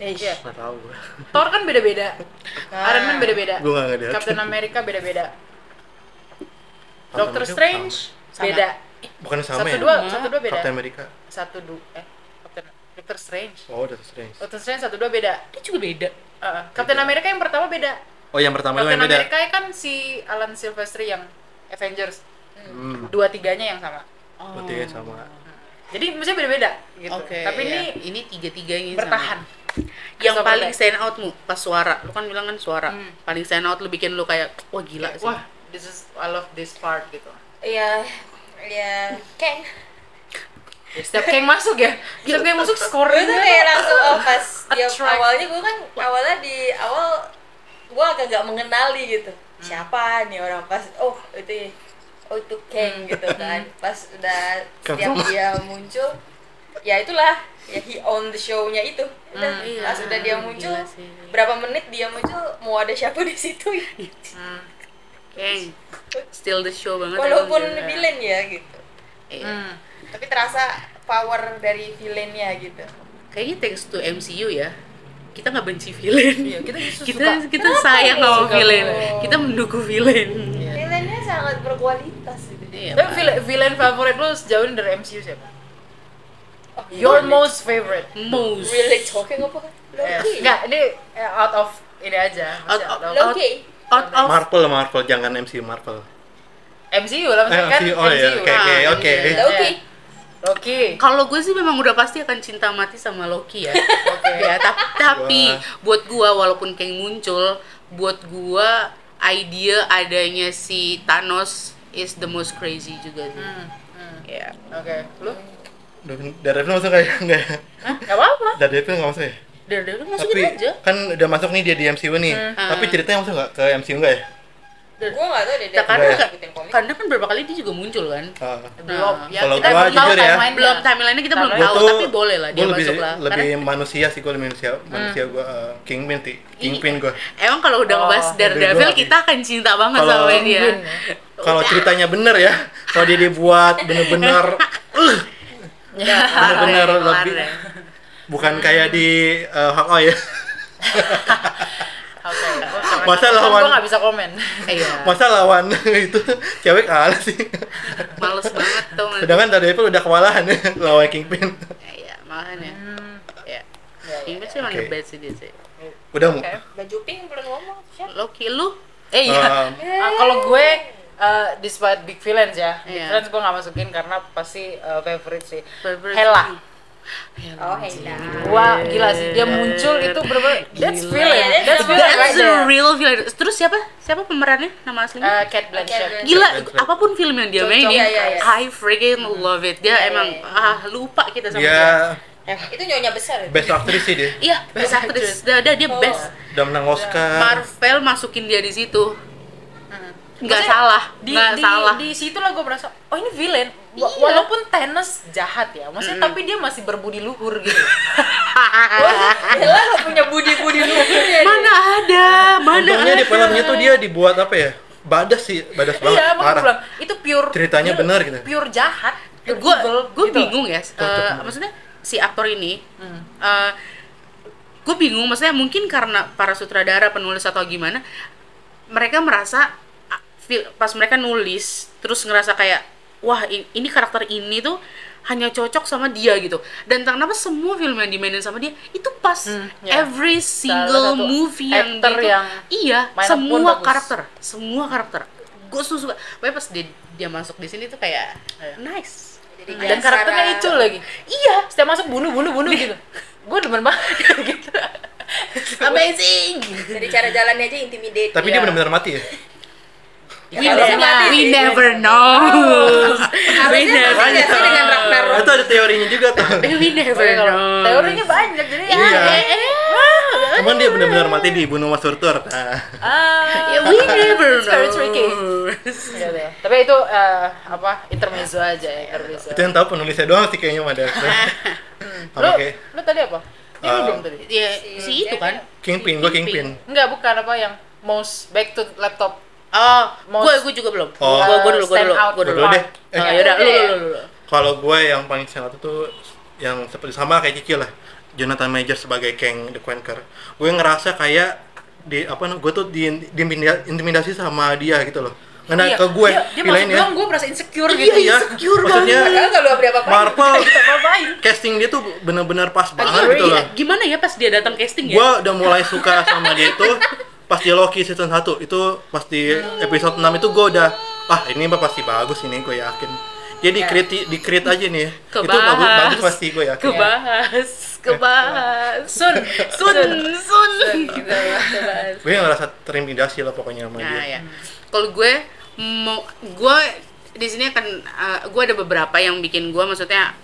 Speaker 2: Iya.
Speaker 3: Nggak tahu gue.
Speaker 2: Thor kan beda-beda. Iron Man beda-beda.
Speaker 3: Gue nggak ngeliat.
Speaker 2: Captain America beda-beda. Doctor
Speaker 3: America
Speaker 2: Strange
Speaker 1: sama.
Speaker 2: beda.
Speaker 3: Bukan sama ya?
Speaker 2: Satu dua beda.
Speaker 3: Captain America.
Speaker 2: Doctor Strange.
Speaker 3: Oh, Doctor Strange.
Speaker 2: Doctor Strange 1 2 beda.
Speaker 1: Dia juga beda.
Speaker 2: Captain America yang pertama beda.
Speaker 3: Oh, yang pertama itu
Speaker 2: Captain
Speaker 3: yang beda.
Speaker 2: America kan si Alan Silvestri yang Avengers.
Speaker 3: Hmm.
Speaker 2: 2-3-nya yang sama.
Speaker 3: Berarti ya sama.
Speaker 2: Jadi maksudnya beda-beda gitu.
Speaker 1: Oke.
Speaker 2: Tapi
Speaker 1: iya.
Speaker 2: ini
Speaker 1: tiga-tiganya
Speaker 2: bertahan.
Speaker 1: Yang
Speaker 2: Christopher
Speaker 1: paling
Speaker 2: Reeve.
Speaker 1: stand out mu pas suara. Lu kan bilang kan suara. Paling stand out lu bikin lu kayak wah gila sih.
Speaker 2: Wah, I love this part gitu.
Speaker 4: Iya, Kang.
Speaker 2: Ya, setiap Kang masuk ya. Setiap Kang masuk
Speaker 4: Gue
Speaker 2: scoring
Speaker 4: tuh kayak langsung pas dia
Speaker 2: Attract.
Speaker 4: awalnya gue kan di awal gue agak gak mengenali gitu. Siapa nih orang pas itu Kang gitu kan. Pas udah setiap dia muncul ya itulah ya he on the show-nya itu. Udah,
Speaker 1: Iya,
Speaker 4: pas udah dia muncul
Speaker 1: gila sih.
Speaker 4: berapa menit dia muncul mau ada siapa di situ ya.
Speaker 1: Kang, still the show banget.
Speaker 4: Walaupun
Speaker 1: emang dia.
Speaker 4: villain ya gitu.
Speaker 1: Iya.
Speaker 4: Tapi terasa power dari villainnya gitu.
Speaker 1: Kayaknya thanks to MCU ya. Kita nggak benci villain.
Speaker 2: Iya, kita justru
Speaker 1: kita
Speaker 2: suka.
Speaker 1: kita sayang
Speaker 4: nih?
Speaker 1: sama
Speaker 2: Suka
Speaker 1: villain.
Speaker 2: villain.
Speaker 1: Kita mendukung villain.
Speaker 4: Villainnya sangat berkualitas gitu.
Speaker 1: Iya.
Speaker 2: Tapi villain favorit lu sejauh ini dari MCU siapa?
Speaker 4: Oh,
Speaker 2: Your most favorite.
Speaker 1: Most.
Speaker 4: really talking apa kan? Loki.
Speaker 2: Enggak, ini out of ini aja. Maksudnya
Speaker 1: Out of-
Speaker 2: out of
Speaker 4: Loki.
Speaker 1: Out of
Speaker 3: Marvel, jangan MCU Marvel.
Speaker 2: MCU lah maksudnya kan.
Speaker 3: MCU, oh iya,
Speaker 2: MCU.
Speaker 3: oke.
Speaker 1: iya.
Speaker 4: Loki.
Speaker 2: Loki.
Speaker 1: kalau gue sih memang udah pasti akan cinta mati sama Loki ya. Ya, tapi
Speaker 3: Wah.
Speaker 1: buat gua walaupun Kang muncul, buat gua idea adanya si Thanos is the most crazy juga sih. Ya.
Speaker 2: Oke. Lu?
Speaker 3: Daredevil masuk kayak enggak ya?
Speaker 2: Enggak apa-apa.
Speaker 3: Daredevil nggak masuk ya?
Speaker 1: Daredevil
Speaker 3: Tapi
Speaker 1: masukin aja.
Speaker 3: kan udah masuk nih dia di MCU nih. Tapi ceritanya masuk nggak ke MCU nggak ya?
Speaker 4: Gue gak tau deh.
Speaker 1: Nah, karena
Speaker 3: Enggak
Speaker 1: karena kan beberapa kali dia juga muncul kan.
Speaker 2: Belum.
Speaker 1: Nah,
Speaker 2: Ya,
Speaker 3: kalau
Speaker 2: kita
Speaker 3: gua
Speaker 2: belum tahu
Speaker 3: jujur ya,
Speaker 2: timeline-nya.
Speaker 1: Belum timeline-nya kita belum
Speaker 2: Timeline.
Speaker 1: tahu,
Speaker 3: Gua
Speaker 1: tapi boleh lah dia
Speaker 3: gua
Speaker 1: masuk lah.
Speaker 3: lebih
Speaker 1: Karena
Speaker 3: manusia sih, gue lebih manusia gue Kingpin gue.
Speaker 1: emang kalau udah ngebahas Daredevil
Speaker 3: gua-
Speaker 1: kita akan cinta banget
Speaker 3: Kalau-
Speaker 1: sama dia.
Speaker 3: Kalau ceritanya bener ya, kalau dia dibuat bener-bener bener-bener
Speaker 1: Kelar
Speaker 3: lebih
Speaker 1: deh.
Speaker 3: bukan kayak di HO ya.
Speaker 2: Oke.
Speaker 3: Masa
Speaker 2: Gue
Speaker 3: lawan
Speaker 2: nggak bisa komen.
Speaker 1: Iya.
Speaker 3: masa lawan itu cewek kalah sih.
Speaker 1: Males banget tuh.
Speaker 3: Sedangkan Daredevil udah kewalahan ya lawan Kingpin.
Speaker 1: Iya, makanya. Ya.
Speaker 2: Ya,
Speaker 1: Ini sih emang
Speaker 3: Oke.
Speaker 1: the best sih dia sih.
Speaker 3: Udah mu.
Speaker 2: Oke.
Speaker 4: Baju pink belum ngomong. Siapa?
Speaker 1: Loki lu?
Speaker 2: Iya. Kalau gue despite big villains ya, big
Speaker 1: Iya.
Speaker 2: villains gue nggak masukin karena pasti favorite sih.
Speaker 1: Favorite
Speaker 2: Hela.
Speaker 4: Oh, Hela.
Speaker 2: Wah, gila sih dia muncul itu bener-bener that's
Speaker 1: Gila.
Speaker 2: villain.
Speaker 4: Iya,
Speaker 2: That's villain right
Speaker 1: That's the
Speaker 2: there.
Speaker 1: real villain. Terus siapa? Siapa pemerannya? Nama aslinya?
Speaker 2: Kate Blanchett.
Speaker 1: Gila,
Speaker 3: Blanchett.
Speaker 1: apapun film yang dia
Speaker 2: Cocok.
Speaker 1: mainin,
Speaker 4: Iya, iya, iya.
Speaker 1: I freaking love it. Dia
Speaker 4: Iya,
Speaker 1: emang
Speaker 4: iya,
Speaker 1: lupa kita sama
Speaker 3: Dia
Speaker 1: dia.
Speaker 4: Itu nyonya besar.
Speaker 3: best actress sih dia.
Speaker 1: Iya, best actress. Dia
Speaker 4: Oh.
Speaker 1: best.
Speaker 3: Udah menang Oscar.
Speaker 1: Marvel masukin dia di situ. Nggak
Speaker 2: Maksudnya,
Speaker 1: salah,
Speaker 2: di,
Speaker 1: nggak
Speaker 2: di,
Speaker 1: salah.
Speaker 2: di situ lah gue merasa oh ini villain.
Speaker 1: Iya.
Speaker 2: Walaupun Thanos jahat ya, maksudnya tapi dia masih berbudi luhur gitu.
Speaker 4: Hela gak punya budi-budi luhurnya.
Speaker 1: Mana ada, mana
Speaker 3: Untungnya
Speaker 1: ada.
Speaker 3: di filmnya tuh dia dibuat apa ya? Badas banget.
Speaker 2: Iya, makanya gue
Speaker 3: Parah.
Speaker 2: bilang itu pure
Speaker 3: Ceritanya
Speaker 2: pure-
Speaker 3: benar gitu.
Speaker 2: Pure jahat. pure
Speaker 1: Gue
Speaker 2: evil, gitu.
Speaker 1: bingung ya. Maksudnya si aktor ini, gue bingung. Maksudnya mungkin karena para sutradara, penulis atau gimana, mereka merasa pas mereka nulis terus ngerasa kayak wah ini karakter ini tuh hanya cocok sama dia gitu. Dan kenapa semua film yang dimainin sama dia itu pas
Speaker 2: ya.
Speaker 1: every
Speaker 2: Salah
Speaker 1: single
Speaker 2: satu
Speaker 1: movie yang
Speaker 2: actor
Speaker 1: gitu,
Speaker 2: yang
Speaker 1: iya
Speaker 2: main pun
Speaker 1: semua karakter gue suka. Pokoknya pas dia masuk di sini tuh kayak nice.
Speaker 4: Jadi
Speaker 2: Dan
Speaker 4: kayak
Speaker 2: karakternya
Speaker 4: secara-
Speaker 2: Icul lagi.
Speaker 1: Iya,
Speaker 2: Setiap masuk bunuh gitu. Gue demen banget gitu.
Speaker 1: amazing.
Speaker 4: Dari cara jalannya aja intimidate.
Speaker 3: Tapi dia
Speaker 2: Iya.
Speaker 3: benar-benar mati ya.
Speaker 4: harusnya mati
Speaker 1: We
Speaker 4: sih.
Speaker 1: never know. We
Speaker 4: Harusnya
Speaker 1: never
Speaker 4: mati nggak sih dengan
Speaker 1: know.
Speaker 4: Ragnarok?
Speaker 3: Itu ada teorinya juga tuh.
Speaker 1: We never
Speaker 2: Kalau
Speaker 1: know.
Speaker 2: teorinya banyak jadi ya.
Speaker 3: Iya. Cuman dia benar-benar mati dibunuh Mas Surtur. Nah,
Speaker 1: Ya, we never
Speaker 2: It's very
Speaker 1: know.
Speaker 2: tricky. Iya deh. Tapi itu intermezzo aja ya, intermezzo.
Speaker 3: itu yang tahu penulisnya doang sih kayaknya ada.
Speaker 2: Lu,
Speaker 3: Oke.
Speaker 2: lu tadi apa? Ini lu belum tadi.
Speaker 1: Ya, si itu kan.
Speaker 3: Kingpin, gua Kingpin.
Speaker 2: Enggak, bukan apa yang most back to laptop.
Speaker 1: Oh,
Speaker 2: Most-
Speaker 1: gue juga belum.
Speaker 3: Oh.
Speaker 1: Gue dulu.
Speaker 2: Stand out.
Speaker 1: Gue dulu.
Speaker 3: Gua dulu deh.
Speaker 1: Yaudah, lu.
Speaker 3: Kalau gue yang paling senang itu yang seperti sama kayak Cici lah, Jonathan Majors sebagai Kang the Conqueror. Gue ngerasa kayak gue tuh diintimidasi sama dia gitu loh. ngena ke gue
Speaker 2: Dia masuk
Speaker 3: pilihannya.
Speaker 2: doang gue merasa insecure
Speaker 1: Iya,
Speaker 2: gitu.
Speaker 1: insecure
Speaker 3: maksudnya
Speaker 4: Padahal nggak lu apa-apain.
Speaker 3: Marvel
Speaker 2: Apa-apain.
Speaker 3: casting dia tuh bener-bener pas banget
Speaker 1: Iya,
Speaker 3: gitu loh.
Speaker 1: gimana ya pas dia datang casting ya?
Speaker 3: Gua udah mulai suka sama dia itu pas di Loki season 1 itu pas di episode 6 itu gua udah ini mah pasti bagus ini, gue yakin. Dia di create aja nih. Itu bagus pasti gue yakin.
Speaker 1: Kebahas. Sun.
Speaker 2: Gitu.
Speaker 3: Gue ngerasa terintimidasi lah pokoknya sama
Speaker 1: Nah,
Speaker 3: dia.
Speaker 1: ya. Kalau gue di sini akan gue ada beberapa yang bikin gue maksudnya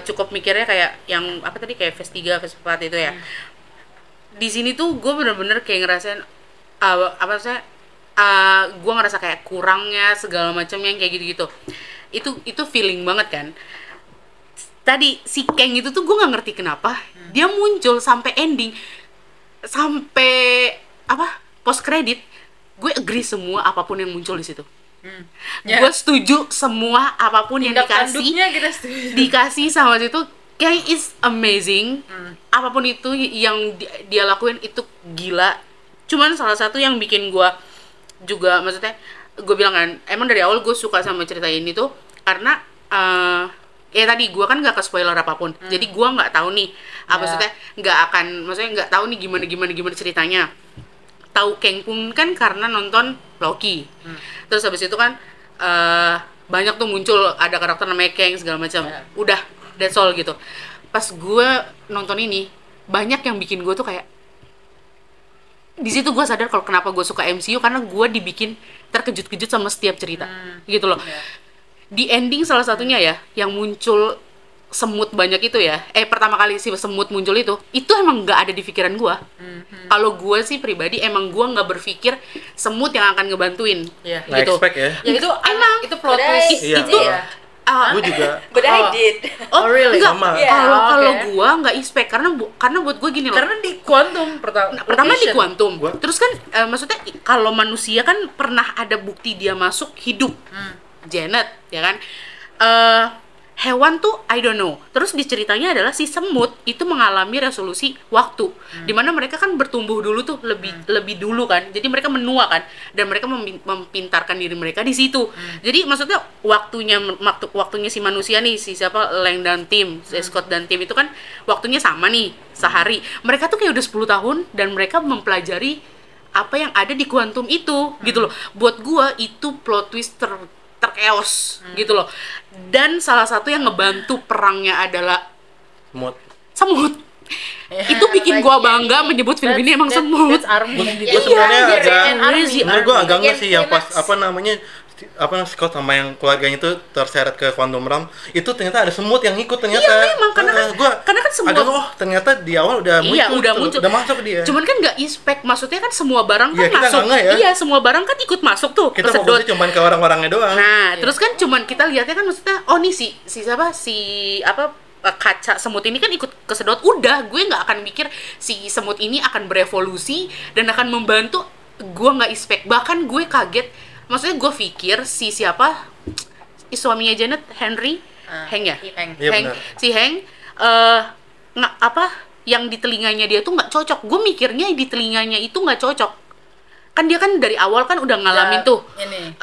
Speaker 1: cukup mikirnya kayak yang apa tadi kayak phase 3, phase 4 itu ya. Di sini tuh gue bener-bener kayak ngerasain gue ngerasa kayak kurangnya segala macam yang kayak gitu-gitu. Itu feeling banget kan. Tadi si Kang itu tuh gue nggak ngerti kenapa dia muncul sampai ending, sampai post credit. Gue agree semua apapun yang muncul di situ. Gue setuju semua apapun yang
Speaker 2: kita setuju.
Speaker 1: dikasih sama situ. Kang is amazing. Apapun itu yang dia lakuin itu gila. Cuman salah satu yang bikin gue juga, maksudnya gue bilang kan, emang dari awal gue suka sama cerita ini tuh karena tadi gue kan gak ke spoiler apapun. Jadi gue nggak tahu nih maksudnya nggak tahu nih gimana ceritanya. Tahu Kang pun kan karena nonton Loki. Terus habis itu kan banyak tuh muncul ada karakter namanya Kang segala macam. Udah, that's all gitu. Pas gue nonton ini, banyak yang bikin gue tuh kayak, di situ gue sadar kalau kenapa gue suka MCU, karena gue dibikin terkejut-kejut sama setiap cerita gitu loh. Di ending salah satunya ya yang muncul semut banyak itu ya, pertama kali si semut muncul itu emang nggak ada di pikiran gue. Kalau gue sih pribadi emang gue nggak berpikir semut yang akan ngebantuin
Speaker 3: Nggak
Speaker 1: gitu.
Speaker 3: expect ya.
Speaker 2: Ya itu
Speaker 1: Emang.
Speaker 2: itu plot
Speaker 4: Udah,
Speaker 2: twist.
Speaker 3: Iya.
Speaker 1: Itu
Speaker 3: Gue juga.
Speaker 4: But I did.
Speaker 1: Oh
Speaker 2: really?
Speaker 1: enggak,
Speaker 3: Sama.
Speaker 1: kalau
Speaker 2: Oke.
Speaker 1: gua nggak expect karena buat gua gini loh.
Speaker 2: Karena di quantum
Speaker 1: Pertama di quantum,
Speaker 3: Gua-
Speaker 1: terus kan maksudnya kalau manusia kan pernah ada bukti dia masuk hidup, Janet, ya kan? Hewan tuh I don't know. Terus diceritanya adalah si semut itu mengalami resolusi waktu, dimana mereka kan bertumbuh dulu tuh lebih dulu kan, jadi mereka menua kan, dan mereka mempintarkan diri mereka di situ. Jadi maksudnya waktunya si manusia nih, si siapa Lang dan tim, si Scott dan tim itu kan waktunya sama nih sehari. Mereka tuh kayak udah 10 tahun dan mereka mempelajari apa yang ada di kuantum itu gitu loh. Buat gua itu plot twist terkeos gitu loh. Dan salah satu yang ngebantu perangnya adalah semut. Itu bikin gua bangga menyebut film ini emang semut.
Speaker 2: That's army.
Speaker 3: Gue sebenarnya
Speaker 1: Crazy
Speaker 3: sebenarnya gue agak nggak sih yang pas
Speaker 4: Climax.
Speaker 3: Scott sama yang keluarganya itu terseret ke Quantum Realm, itu ternyata ada semut yang ikut ternyata.
Speaker 1: Iya memang karena kan semua
Speaker 3: ternyata di awal udah muncul.
Speaker 1: iya udah
Speaker 3: gitu,
Speaker 1: muncul,
Speaker 3: udah masuk dia.
Speaker 1: Cuman kan nggak expect, maksudnya kan semua barang kan
Speaker 3: Iya, kita
Speaker 1: masuk.
Speaker 3: nggak ya.
Speaker 1: Iya, semua barang kan ikut masuk tuh.
Speaker 3: Kita
Speaker 1: kesedot.
Speaker 3: fokusnya cuma ke orang-orangnya doang.
Speaker 1: Nah, terus kan cuman kita lihatnya kan maksudnya nih si kaca semut ini kan ikut kesedot. Udah, gue nggak akan mikir si semut ini akan berevolusi dan akan membantu. Gue nggak expect, bahkan gue kaget. Maksudnya gue pikir si suaminya Janet, Henry, Hank ya?
Speaker 2: Hank.
Speaker 3: Iya,
Speaker 1: Hank,
Speaker 3: benar.
Speaker 1: si Hank yang di telinganya dia tuh nggak cocok. Gue mikirnya di telinganya itu nggak cocok. Kan dia kan dari awal kan udah ngalamin tuh
Speaker 2: ini.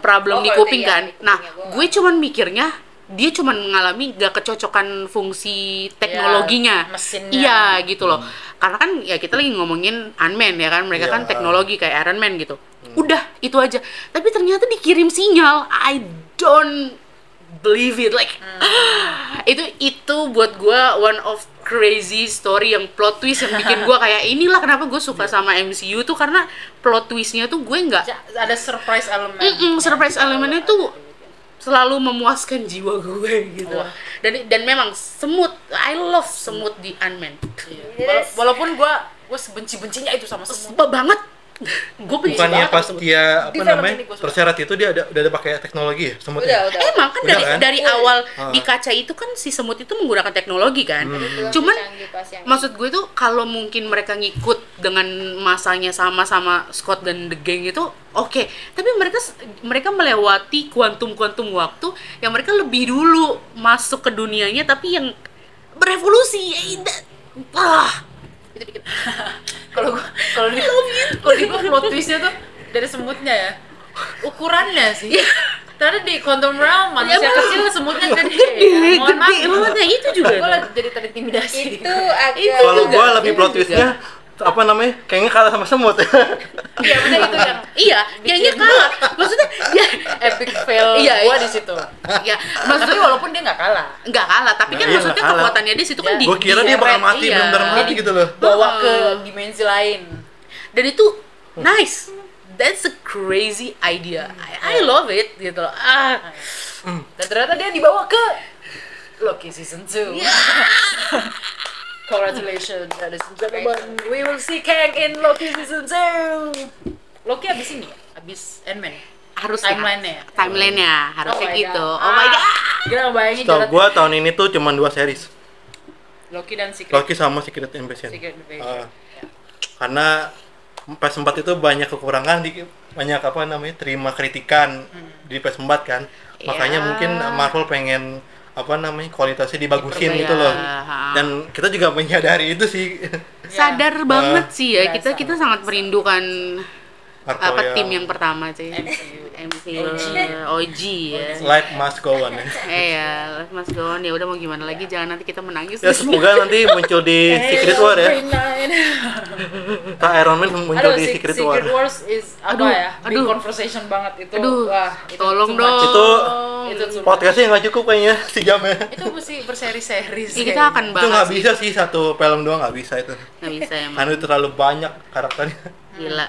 Speaker 1: problem
Speaker 4: Oh,
Speaker 1: di
Speaker 4: kalau
Speaker 1: kuping
Speaker 4: itu iya,
Speaker 1: kan.
Speaker 4: di kupingnya
Speaker 1: Nah,
Speaker 4: gua
Speaker 1: gue cuman mikirnya dia cuman mengalami gak kecocokan fungsi teknologinya.
Speaker 2: Ya, mesinnya.
Speaker 1: Iya, gitu loh. Karena kan ya kita lagi ngomongin Ant-Man ya kan, mereka
Speaker 3: Iya.
Speaker 1: kan teknologi kayak Iron Man gitu. Udah, itu aja. Tapi ternyata dikirim sinyal. I don't believe it, like itu buat gue one of crazy story, yang plot twist yang bikin gue kayak inilah kenapa gue suka sama MCU tuh, karena plot twistnya tuh gue nggak
Speaker 2: Ada surprise element.
Speaker 1: surprise elemennya tuh selalu memuaskan jiwa gue gitu.
Speaker 2: Wah.
Speaker 1: Dan memang semut, I love semut di Ant-Man.
Speaker 4: Yes.
Speaker 2: Walaupun gue sebenci-bencinya itu sama semua.
Speaker 1: Sumpah banget. Gue benci
Speaker 3: Bukannya
Speaker 1: banget
Speaker 3: pas
Speaker 1: sama semut.
Speaker 3: dia
Speaker 2: Di film
Speaker 3: namanya
Speaker 2: ini gua suka.
Speaker 3: terseret itu dia udah ada pakai teknologi ya semutnya.
Speaker 4: Udah.
Speaker 1: Emang kan
Speaker 3: Udah
Speaker 1: dari
Speaker 3: kan?
Speaker 1: dari awal
Speaker 3: Ah.
Speaker 1: di kaca itu kan si semut itu menggunakan teknologi kan.
Speaker 4: Belum
Speaker 1: Cuman
Speaker 4: canggih pas yang
Speaker 1: maksud gue tuh kalau mungkin mereka ngikut dengan masanya sama Scott dan the gang itu oke. Tapi mereka melewati kuantum waktu yang mereka lebih dulu masuk ke dunianya, tapi yang berevolusi. Itu dikit.
Speaker 2: Kalau di gue plot twistnya tuh dari semutnya ya. ukurannya sih. Ternyata di Quantum Realm manusia
Speaker 1: Ya,
Speaker 2: kecil semutnya gede. Mohon maaf.
Speaker 1: gede banget ya, itu juga
Speaker 2: Gue
Speaker 1: dong.
Speaker 2: jadi terintimidasi.
Speaker 4: Itu agak
Speaker 3: Kalau
Speaker 1: juga,
Speaker 3: gua lebih
Speaker 1: itu
Speaker 3: plot
Speaker 1: juga.
Speaker 3: twistnya apa namanya? Kayaknya kalah sama semut.
Speaker 2: Iya benar itu yang
Speaker 1: Iya, kayaknya kalah. Maksudnya ya
Speaker 2: epic fail
Speaker 1: Iya,
Speaker 2: gua
Speaker 1: iya.
Speaker 2: di situ.
Speaker 1: ya
Speaker 2: Tapi
Speaker 1: maksudnya
Speaker 2: walaupun dia nggak kalah,
Speaker 1: nggak kalah, tapi kan
Speaker 3: Nah, iya,
Speaker 1: maksudnya
Speaker 3: nggak kalah.
Speaker 1: kekuatannya dia situ kan
Speaker 2: Ya.
Speaker 1: di
Speaker 3: Gua kira dia bakal mati,
Speaker 1: iya.
Speaker 3: benar-benar mati gitu loh.
Speaker 2: bawa ke dimensi lain.
Speaker 1: Dan itu nice. That's a crazy idea. I love it gitu loh.
Speaker 2: Dan ternyata dia dibawa ke Loki season 2. Congratulations, ladies and gentlemen. We will see Kang in Loki season 2. Loki abis ini ya? Abis Ant-Man ya?
Speaker 1: Harus
Speaker 2: Timeline-nya ya?
Speaker 1: Timeline-nya harusnya
Speaker 2: Oh my
Speaker 1: gitu.
Speaker 2: God.
Speaker 1: Oh my god.
Speaker 2: Gila ngebayangin
Speaker 3: Setahu
Speaker 2: jalan
Speaker 3: gua tahun ini tuh cuma 2 series.
Speaker 2: Loki dan Secret
Speaker 3: Loki sama Secret Invasion.
Speaker 2: Invasion.
Speaker 3: Karena PS4 itu banyak kekurangan, banyak apa namanya, terima kritikan di PS4 kan. Makanya
Speaker 1: Ya.
Speaker 3: mungkin Marvel pengen apa namanya, kualitasnya dibagusin
Speaker 2: Diperbaiki.
Speaker 3: gitu loh.
Speaker 1: Ha.
Speaker 3: Dan kita juga menyadari itu sih.
Speaker 1: Sadar banget sih ya,
Speaker 2: Berasa.
Speaker 1: kita sangat merindukan
Speaker 3: Marvel
Speaker 1: apa
Speaker 3: yang
Speaker 1: tim yang pertama sih.
Speaker 2: MCU.
Speaker 1: MCU OG ya.
Speaker 3: Life must go on.
Speaker 1: Ya, Mas Gon, ya udah mau gimana lagi, jangan nanti kita menangis.
Speaker 3: Ya semoga nanti muncul di Secret War ya.
Speaker 2: Green Knight.
Speaker 3: Pak Iron Man muncul di Secret War.
Speaker 2: Secret Wars is apa
Speaker 1: Aduh,
Speaker 2: ya? Big
Speaker 1: aduh.
Speaker 2: conversation banget itu.
Speaker 1: Aduh,
Speaker 2: Wah, itu
Speaker 1: tolong
Speaker 2: too much.
Speaker 1: dong.
Speaker 2: Itu too much.
Speaker 3: Podcastnya nggak cukup kayaknya 3 jam ya.
Speaker 2: Itu mesti berseri-seri.
Speaker 1: Iya, kita akan
Speaker 3: Itu nggak
Speaker 1: bahas.
Speaker 3: bisa sih, satu film doang nggak bisa itu.
Speaker 1: Nggak bisa emang.
Speaker 3: Karena itu terlalu banyak karakternya.
Speaker 1: Gila.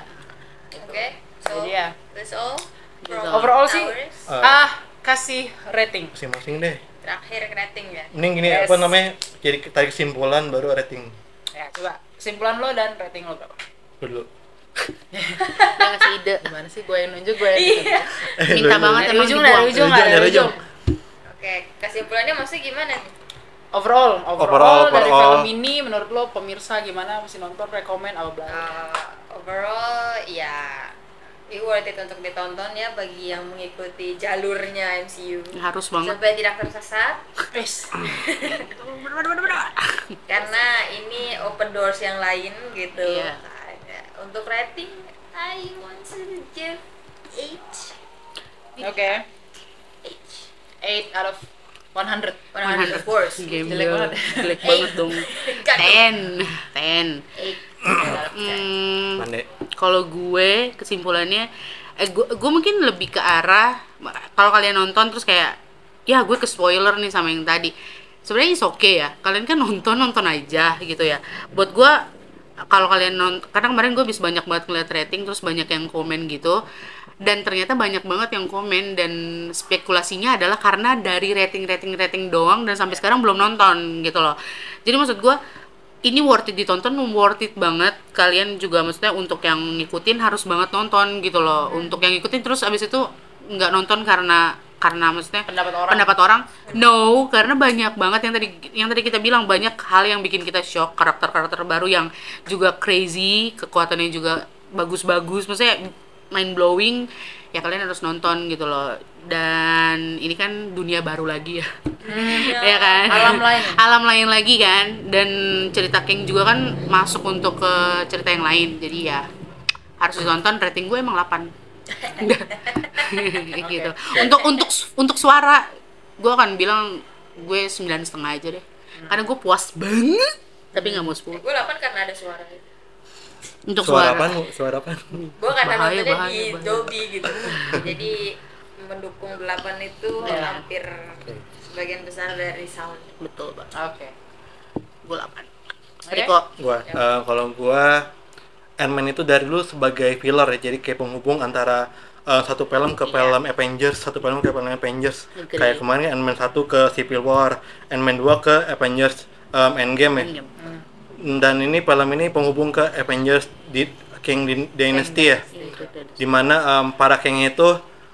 Speaker 4: Oke, so
Speaker 2: Jadi ya.
Speaker 4: that's all.
Speaker 1: That's
Speaker 4: from
Speaker 1: all.
Speaker 2: Overall sih,
Speaker 4: ours.
Speaker 2: kasih rating.
Speaker 3: Masing-masing deh.
Speaker 4: Terakhir rating ya.
Speaker 3: Mending gini,
Speaker 2: Yes.
Speaker 3: apa namanya, jadi tarik kesimpulan baru rating
Speaker 2: Ya, coba kesimpulan lo dan rating lo berapa?
Speaker 3: dulu.
Speaker 1: Dia ngasih ide.
Speaker 2: Gimana sih gue yang nunjuk, gue yang
Speaker 4: Iya.
Speaker 2: nunjuk.
Speaker 1: Minta banget
Speaker 2: Dari
Speaker 1: emang
Speaker 2: ujung,
Speaker 1: dibuang.
Speaker 2: dari ujung,
Speaker 3: Dari
Speaker 2: dari
Speaker 3: ujung.
Speaker 2: ujung.
Speaker 4: Oke, kesimpulannya maksudnya gimana nih?
Speaker 2: Overall dari
Speaker 3: overall.
Speaker 2: film ini menurut lo pemirsa gimana, mesti nonton, rekomen apa bla.
Speaker 4: Overall ya it worth it untuk ditonton ya bagi yang mengikuti jalurnya MCU.
Speaker 1: Harus banget.
Speaker 4: Supaya tidak tersesat
Speaker 2: Wes.
Speaker 4: karena ini open doors yang lain gitu.
Speaker 1: Iya.
Speaker 4: Nah, untuk rating I want to give 8.
Speaker 2: Oke.
Speaker 4: 8.
Speaker 2: 8 out of 100.
Speaker 4: 100 of course.
Speaker 1: Game
Speaker 2: Jelek banget.
Speaker 1: jelek banget dong.
Speaker 4: Kan.
Speaker 1: 10.
Speaker 4: 8.
Speaker 3: Mande.
Speaker 1: Kalau gue kesimpulannya, gue mungkin lebih ke arah kalau kalian nonton terus kayak ya gue ke spoiler nih sama yang tadi. Sebenarnya is okay ya. Kalian kan nonton aja gitu ya. Buat gue kalau kalian nonton, karena kemarin gue bisa banyak banget ngeliat rating terus banyak yang komen gitu. Dan ternyata banyak banget yang komen dan spekulasinya adalah karena dari rating doang dan sampai sekarang belum nonton gitu loh. Jadi maksud gue ini worth it ditonton, worth it banget. Kalian juga maksudnya untuk yang ngikutin harus banget nonton gitu loh. Untuk yang ngikutin terus abis itu nggak nonton karena maksudnya
Speaker 2: Pendapat
Speaker 1: orang
Speaker 2: orang.
Speaker 1: no, karena banyak banget yang tadi kita bilang, banyak hal yang bikin kita shock, karakter baru yang juga crazy, kekuatannya juga bagus maksudnya mind blowing. Ya kalian harus nonton gitu loh. Dan ini kan dunia baru lagi ya. Ya kan? Alam lain lagi kan. Dan cerita King juga kan masuk untuk ke cerita yang lain. Jadi ya harus ditonton. Rating gue emang 8. Gitu. Untuk suara gue akan bilang gue 9,5 aja deh. Karena gue puas banget. Tapi nggak mau 10.
Speaker 4: Gue 8 karena ada suara itu.
Speaker 1: Untuk
Speaker 3: Suara
Speaker 1: suara.
Speaker 3: apaan? Suara apaan?
Speaker 4: Gue karena
Speaker 1: Bahaya,
Speaker 4: nontonnya
Speaker 1: bahaya,
Speaker 4: di
Speaker 1: bahaya.
Speaker 4: Dolby gitu. Jadi mendukung 8 itu
Speaker 1: Ya.
Speaker 4: hampir sebagian besar dari sound.
Speaker 1: Betul banget.
Speaker 2: Oke.
Speaker 1: Gue 8.
Speaker 2: Oke.
Speaker 1: Riko.
Speaker 3: Kalau gua Ant-Man itu dari dulu sebagai filler ya, jadi kayak penghubung antara satu film ke film Avengers, satu film ke film Avengers.
Speaker 1: Agree.
Speaker 3: Kayak kemarin Ant-Man 1 ke Civil War, Ant-Man 2 ke Avengers Endgame ya. Dan ini film ini penghubung ke Avengers di King Dynasty ya. Dimana para Kingnya itu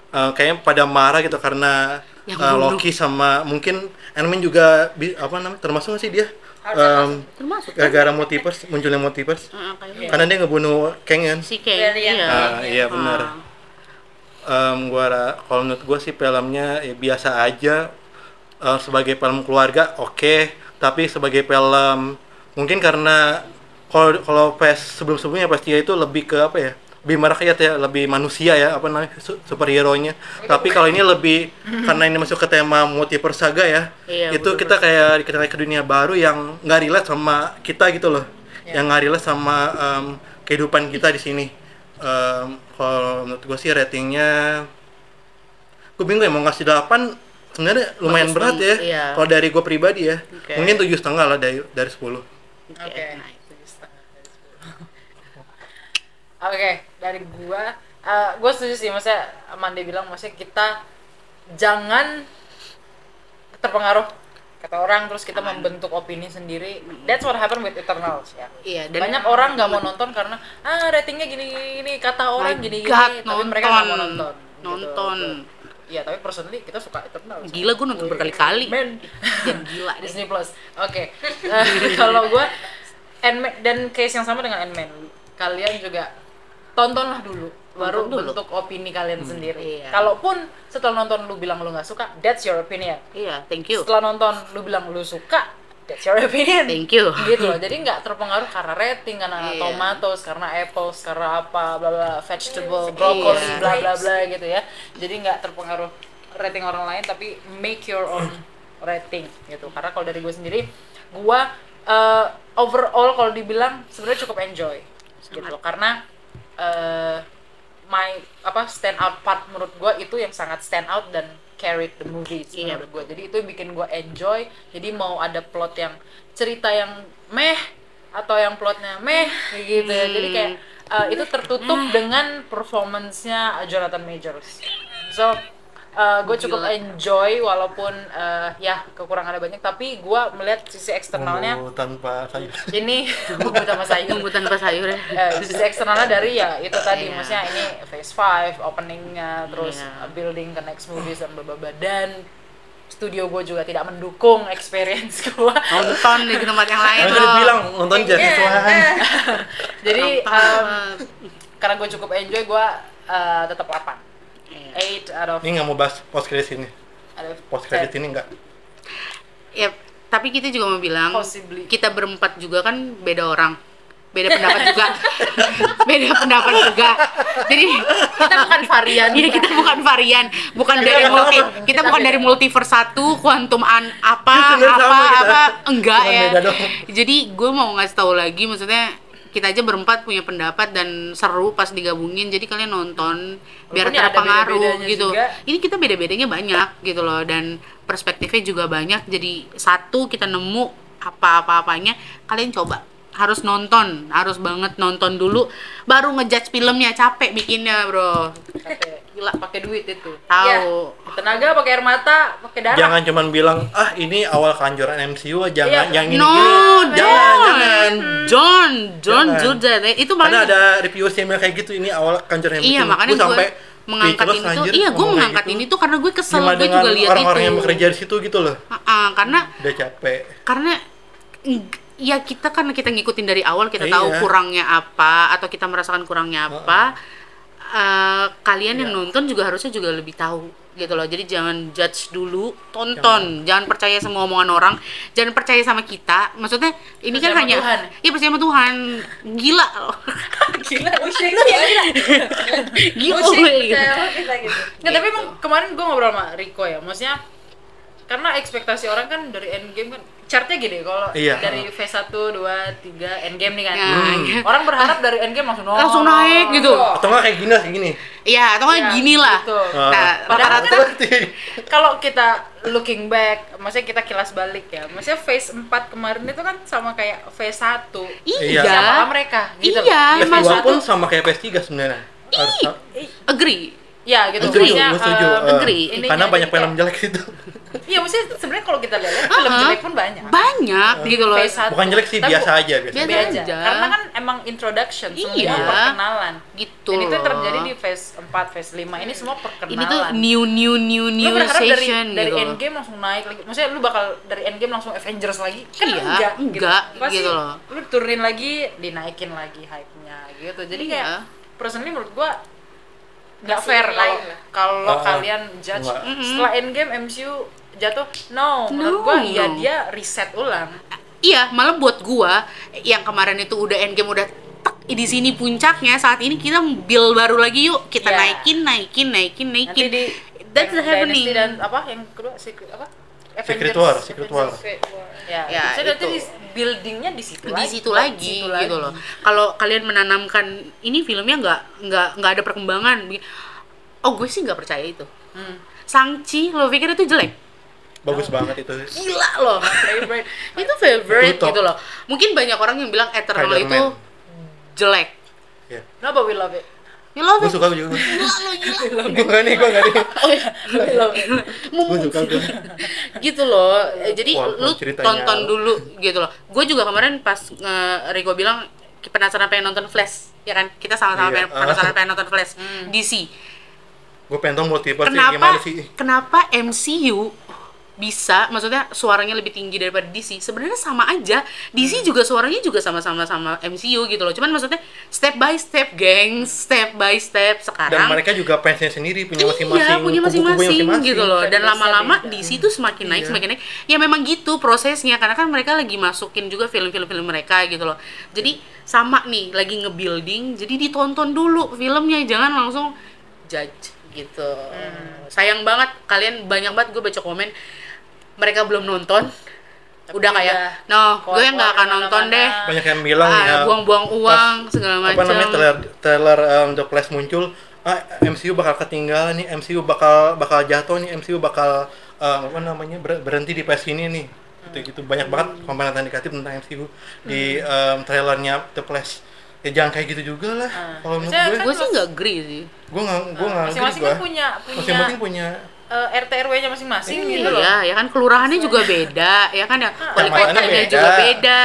Speaker 3: kayaknya pada marah gitu karena
Speaker 1: Yang bunuh.
Speaker 3: Loki sama mungkin Ant-Man juga apa namanya, termasuk nggak sih dia?
Speaker 1: Termasuk.
Speaker 3: Gara-gara multiverse, munculnya multiverse.
Speaker 1: Kayaknya.
Speaker 3: Karena dia ngebunuh Kang kan.
Speaker 1: Si Ken.
Speaker 4: Brilliant.
Speaker 1: Iya.
Speaker 3: Iya benar. Kalau menurut gua sih filmnya ya biasa aja. Sebagai film keluarga oke, tapi sebagai film mungkin karena kalau PS sebelum-sebelumnya PS3 itu lebih ke apa ya? lebih merakyat ya, lebih manusia ya, apa namanya, superhero-nya. Tapi kalau ini lebih karena ini masuk ke tema multiverse saga ya.
Speaker 1: Iya,
Speaker 3: Itu kita kayak kita ke dunia baru yang nggak relate sama kita gitu loh. Yang nggak relate sama kehidupan kita di sini. Kalau menurut gue sih ratingnya, gue bingung ya mau ngasih 8. Sebenarnya lumayan
Speaker 1: Bagus
Speaker 3: berat
Speaker 1: nih,
Speaker 3: ya.
Speaker 1: iya.
Speaker 3: Kalau dari gue pribadi ya,
Speaker 1: Oke.
Speaker 3: mungkin 7,5 lah dari 10.
Speaker 2: Oke.
Speaker 1: nice.
Speaker 2: 7,5 dari 10. Oke, dari gua setuju sih, maksudnya Amanda bilang, maksudnya kita jangan terpengaruh kata orang terus kita membentuk opini sendiri. That's what happened with Eternals ya.
Speaker 1: Iya, dan
Speaker 2: Banyak orang nggak mau nonton karena ratingnya gini kata orang
Speaker 1: My
Speaker 2: gini
Speaker 1: God,
Speaker 2: tapi mereka nggak mau
Speaker 1: nonton.
Speaker 2: nonton. Iya, tapi personally kita suka Eternals.
Speaker 1: Gila, gue nonton berkali-kali.
Speaker 2: Men.
Speaker 1: Jangan gila deh.
Speaker 2: Disney Plus. Oke. Kalau gue Ant-Man dan case yang sama dengan Ant-Man. Kalian juga tontonlah dulu baru
Speaker 1: Tonton dulu.
Speaker 2: bentuk opini kalian sendiri.
Speaker 1: iya.
Speaker 2: Kalaupun setelah nonton lu bilang lu nggak suka, that's your opinion.
Speaker 1: Iya, thank you.
Speaker 2: Setelah nonton lu bilang lu suka, that's your opinion.
Speaker 1: Thank you.
Speaker 2: Gitu loh. Jadi nggak terpengaruh karena rating, karena
Speaker 1: Iya.
Speaker 2: tomatoes, karena apples, karena apa, bla bla, vegetable, broccoli,
Speaker 1: Iya.
Speaker 2: bla bla bla gitu ya. Jadi nggak terpengaruh rating orang lain, tapi make your own rating gitu. Karena kalau dari gue sendiri, gue overall kalau dibilang sebenarnya cukup enjoy gitu loh. Karena stand out part menurut gue itu yang sangat stand out dan carried the movie
Speaker 1: Iya,
Speaker 2: menurut gue. Jadi itu yang bikin gue enjoy. Jadi mau ada plot yang cerita yang meh atau yang plotnya meh kayak gitu ya. Jadi kayak itu tertutup dengan performance-nya Jonathan Majors. So gue cukup
Speaker 1: Gila.
Speaker 2: enjoy walaupun ya kekurangannya banyak, tapi gue melihat sisi eksternalnya
Speaker 3: Bumbu tanpa sayur.
Speaker 2: ini bumbu tanpa sayur.
Speaker 1: Tunggu tanpa sayur ya.
Speaker 2: Sisi eksternalnya dari ya itu tadi,
Speaker 1: Iya.
Speaker 2: maksudnya ini phase 5 openingnya, terus
Speaker 1: Iya.
Speaker 2: building ke next movies dan bla dan studio gue juga tidak mendukung experience gue.
Speaker 1: Nonton di tempat yang lain
Speaker 3: Kan tadi
Speaker 1: loh.
Speaker 3: bilang nonton Justice League.
Speaker 2: Jadi
Speaker 1: Apa?
Speaker 2: karena gue cukup enjoy, gue tetap 8.
Speaker 1: Iya.
Speaker 2: 8 out of
Speaker 3: Ini nggak mau bahas post credit ini.
Speaker 2: out of
Speaker 3: Post credit
Speaker 2: 10.
Speaker 3: ini nggak.
Speaker 1: Ya, tapi kita juga mau bilang
Speaker 2: Possibly.
Speaker 1: kita berempat juga kan beda orang. Beda pendapat juga. Beda pendapat juga. Jadi
Speaker 2: Kita bukan varian.
Speaker 1: Iya, kita bukan varian, bukan
Speaker 3: Kita
Speaker 1: dari
Speaker 3: nggak
Speaker 1: multi,
Speaker 3: sama.
Speaker 1: kita bukan dari multiverse 1, quantum apa
Speaker 3: Iya, sebenarnya sama kita.
Speaker 1: enggak
Speaker 3: Cuman
Speaker 1: ya.
Speaker 3: beda doang.
Speaker 1: Jadi gue mau ngasih tahu lagi, maksudnya kita aja berempat punya pendapat dan seru pas digabungin. Jadi kalian nonton biar
Speaker 2: Walaupun ya ada
Speaker 1: terpengaruh
Speaker 2: beda-bedanya
Speaker 1: gitu.
Speaker 2: juga.
Speaker 1: Ini kita beda-bedanya banyak gitu loh, dan perspektifnya juga banyak. Jadi satu kita nemu apa-apanya. Kalian coba harus nonton, harus banget nonton dulu baru ngejudge filmnya. Capek bikinnya, bro.
Speaker 2: Gila, pakai duit itu.
Speaker 1: Tahu.
Speaker 2: Tenaga, pakai air mata, pakai darah.
Speaker 3: Jangan cuman bilang ini awal kehancuran MCU, jangan
Speaker 2: Iya.
Speaker 3: yang ini
Speaker 1: No,
Speaker 3: gini. Jangan.
Speaker 1: Don't
Speaker 3: Jangan.
Speaker 1: do that. Itu
Speaker 3: Karena
Speaker 1: makanya
Speaker 3: ada review yang kayak gitu, ini awal kehancuran MCU.
Speaker 1: iya, makanya
Speaker 3: Gua sampai
Speaker 1: mengangkat
Speaker 3: speechless,
Speaker 1: ini tuh.
Speaker 3: anjir,
Speaker 1: Iya, gue
Speaker 3: ngomong kayak
Speaker 1: mengangkat
Speaker 3: gitu.
Speaker 1: ini tuh karena gue kesel.
Speaker 3: Cuma
Speaker 1: Gue
Speaker 3: dengan
Speaker 1: juga lihat
Speaker 3: orang-orang
Speaker 1: itu.
Speaker 3: yang bekerja di situ gitu loh.
Speaker 1: Karena
Speaker 3: Udah capek.
Speaker 1: ya kita karena kita ngikutin dari awal, kita
Speaker 3: Iya.
Speaker 1: tahu kurangnya apa atau kita merasakan kurangnya apa. Kalian yang
Speaker 3: Iya.
Speaker 1: nonton juga harusnya juga lebih tahu gitu loh. Jadi jangan judge dulu, tonton. Jangan percaya semua omongan orang, jangan percaya sama kita. Maksudnya ini
Speaker 2: Percaya
Speaker 1: kan
Speaker 2: sama
Speaker 1: hanya
Speaker 2: Tuhan.
Speaker 1: iya, percaya sama Tuhan. Gila.
Speaker 2: Gila,
Speaker 4: Musyrik ya
Speaker 1: Gila.
Speaker 4: musyrik percaya sama kita gitu.
Speaker 2: Nggak, tapi emang kemarin gue ngobrol sama Rico ya, maksudnya karena ekspektasi orang kan dari Endgame kan chartnya gini, kalau
Speaker 3: Iya.
Speaker 2: dari phase 1, 2, 3 Endgame nih kan.
Speaker 1: Ya.
Speaker 2: Orang berharap dari Endgame
Speaker 1: Langsung naik gitu.
Speaker 3: Atau nggak kayak gini.
Speaker 1: Iya, atau nggak
Speaker 2: Ya,
Speaker 1: gini lah.
Speaker 2: gitu.
Speaker 1: Nah,
Speaker 2: Padahal
Speaker 1: rata-rata
Speaker 2: kan kalau kita looking back, maksudnya kita kilas balik ya, maksudnya phase 4 kemarin itu kan sama kayak phase 1.
Speaker 1: iya.
Speaker 2: Sama mereka gitu loh.
Speaker 1: Iya,
Speaker 2: Di
Speaker 3: PS2
Speaker 2: phase 1
Speaker 3: pun sama kayak PS3 sebenarnya.
Speaker 1: Agree.
Speaker 2: ya gitu.
Speaker 3: Setuju,
Speaker 2: Maksudnya,
Speaker 3: gue setuju.
Speaker 1: agree.
Speaker 2: ininya
Speaker 3: Karena banyak
Speaker 2: jadi
Speaker 3: film
Speaker 2: kayak-
Speaker 3: jelek situ.
Speaker 2: Iya, maksudnya sebenarnya kalau kita lihat film jelek pun banyak.
Speaker 1: Banyak gitu loh.
Speaker 2: Phase 1.
Speaker 3: Bukan jelek sih,
Speaker 2: Tapi
Speaker 3: biasa aja.
Speaker 1: Biasa
Speaker 2: aja.
Speaker 1: aja.
Speaker 2: Karena kan emang introduction, semua
Speaker 1: Iya.
Speaker 2: perkenalan.
Speaker 1: Gitu
Speaker 2: Dan itu
Speaker 1: loh.
Speaker 2: terjadi di phase 4, phase 5. Ini semua perkenalan.
Speaker 1: Ini tuh new
Speaker 2: Lu berharap dari
Speaker 1: station gitu.
Speaker 2: Endgame langsung naik lagi. Maksudnya lu bakal dari Endgame langsung Avengers lagi? Kan
Speaker 1: Iya, enggak,
Speaker 2: Pasti
Speaker 1: gitu loh.
Speaker 2: lu turunin lagi, dinaikin lagi hype-nya gitu. Jadi
Speaker 1: Iya.
Speaker 2: kayak personally menurut gua nggak
Speaker 4: Masih
Speaker 2: fair
Speaker 4: lain lah.
Speaker 2: kalau kalian judge
Speaker 3: Enggak.
Speaker 2: setelah Endgame MCU jatuh. No, menurut gua
Speaker 1: No.
Speaker 2: ya dia reset ulang.
Speaker 1: Iya, malah buat gua yang kemarin itu udah Endgame udah tek di sini puncaknya, saat ini kita build baru lagi yuk, kita
Speaker 2: Iya.
Speaker 1: naikin.
Speaker 2: Nanti di
Speaker 1: That's the happening.
Speaker 2: Dynasty dan apa yang kedua Secret apa?
Speaker 3: Secret
Speaker 2: Avengers.
Speaker 3: War.
Speaker 2: Ya,
Speaker 1: Ya,
Speaker 2: jadi nanti
Speaker 1: itu.
Speaker 2: buildingnya di situ
Speaker 1: Di situ lagi
Speaker 2: situ
Speaker 1: gitu loh. Kalau kalian menanamkan ini filmnya nggak ada perkembangan. Oh, gue sih nggak percaya itu. Shang-Chi, lo pikir itu jelek?
Speaker 3: Bagus banget itu.
Speaker 1: Gila loh, favorite. Itu favorite
Speaker 3: Itu top.
Speaker 1: gitu loh. Mungkin banyak orang yang bilang Eternal
Speaker 3: Spider-Man.
Speaker 1: itu jelek.
Speaker 3: Ya.
Speaker 2: No, but we love it.
Speaker 1: You love
Speaker 3: Gue
Speaker 1: it?
Speaker 3: suka juga.
Speaker 1: Gila lo, gila.
Speaker 3: Gue nggak nih.
Speaker 1: Oh, iya.
Speaker 2: We love it.
Speaker 3: Gue suka gue.
Speaker 1: Gitu loh. Jadi
Speaker 3: Walaupun
Speaker 1: lu
Speaker 3: ceritanya-
Speaker 1: tonton dulu gitu loh. Gue juga kemarin pas Rico bilang penasaran pengen nonton Flash, ya kan? Kita sama-sama
Speaker 3: Iya.
Speaker 1: penasaran pengen nonton Flash. DC.
Speaker 3: Gue pengen tau multiverse gimana
Speaker 1: Kenapa
Speaker 3: sih?
Speaker 1: kenapa MCU bisa, maksudnya suaranya lebih tinggi daripada DC? Sebenarnya sama aja. DC juga suaranya juga sama-sama sama MCU gitu loh. Cuman maksudnya step by step, gengs, step by step
Speaker 3: Dan
Speaker 1: sekarang.
Speaker 3: mereka juga fansnya sendiri punya masing-masing.
Speaker 1: Iya, punya
Speaker 3: kubu-kubunya
Speaker 1: masing-masing gitu loh. Dan
Speaker 2: Fansnya
Speaker 1: lama-lama
Speaker 2: beda.
Speaker 1: DC itu semakin naik,
Speaker 3: Iya.
Speaker 1: semakin naik. Ya memang gitu prosesnya, karena kan mereka lagi masukin juga film-film mereka gitu loh. Jadi sama nih, lagi nge-building, jadi ditonton dulu filmnya, jangan langsung judge gitu. Sayang banget, kalian banyak banget gue baca komen mereka belum nonton. Udah kayak, no, gue nggak akan nonton deh.
Speaker 3: Banyak yang bilang ya.
Speaker 1: Buang-buang uang segala
Speaker 3: Apa namanya
Speaker 1: macam.
Speaker 3: trailer The Flash muncul, MCU bakal ketinggalan nih, MCU bakal jatuh nih, MCU bakal apa namanya berhenti di pas ini nih. Gitu banyak banget komentar negatif tentang MCU di trailernya The Flash. Ya jangan kayak gitu juga lah. Kalau menurut
Speaker 2: Maksudnya
Speaker 3: gue,
Speaker 1: Gue sih nggak agree sih.
Speaker 3: gue nggak
Speaker 2: Masing-masing
Speaker 3: agree
Speaker 2: kan
Speaker 3: gua.
Speaker 2: punya
Speaker 3: Masing-masing punya
Speaker 2: RT RW-nya masing-masing gitu loh.
Speaker 1: Iya, ya kan kelurahannya juga beda, ya kan ya wali
Speaker 3: Kecamatannya
Speaker 1: kotanya
Speaker 3: beda.
Speaker 1: juga beda.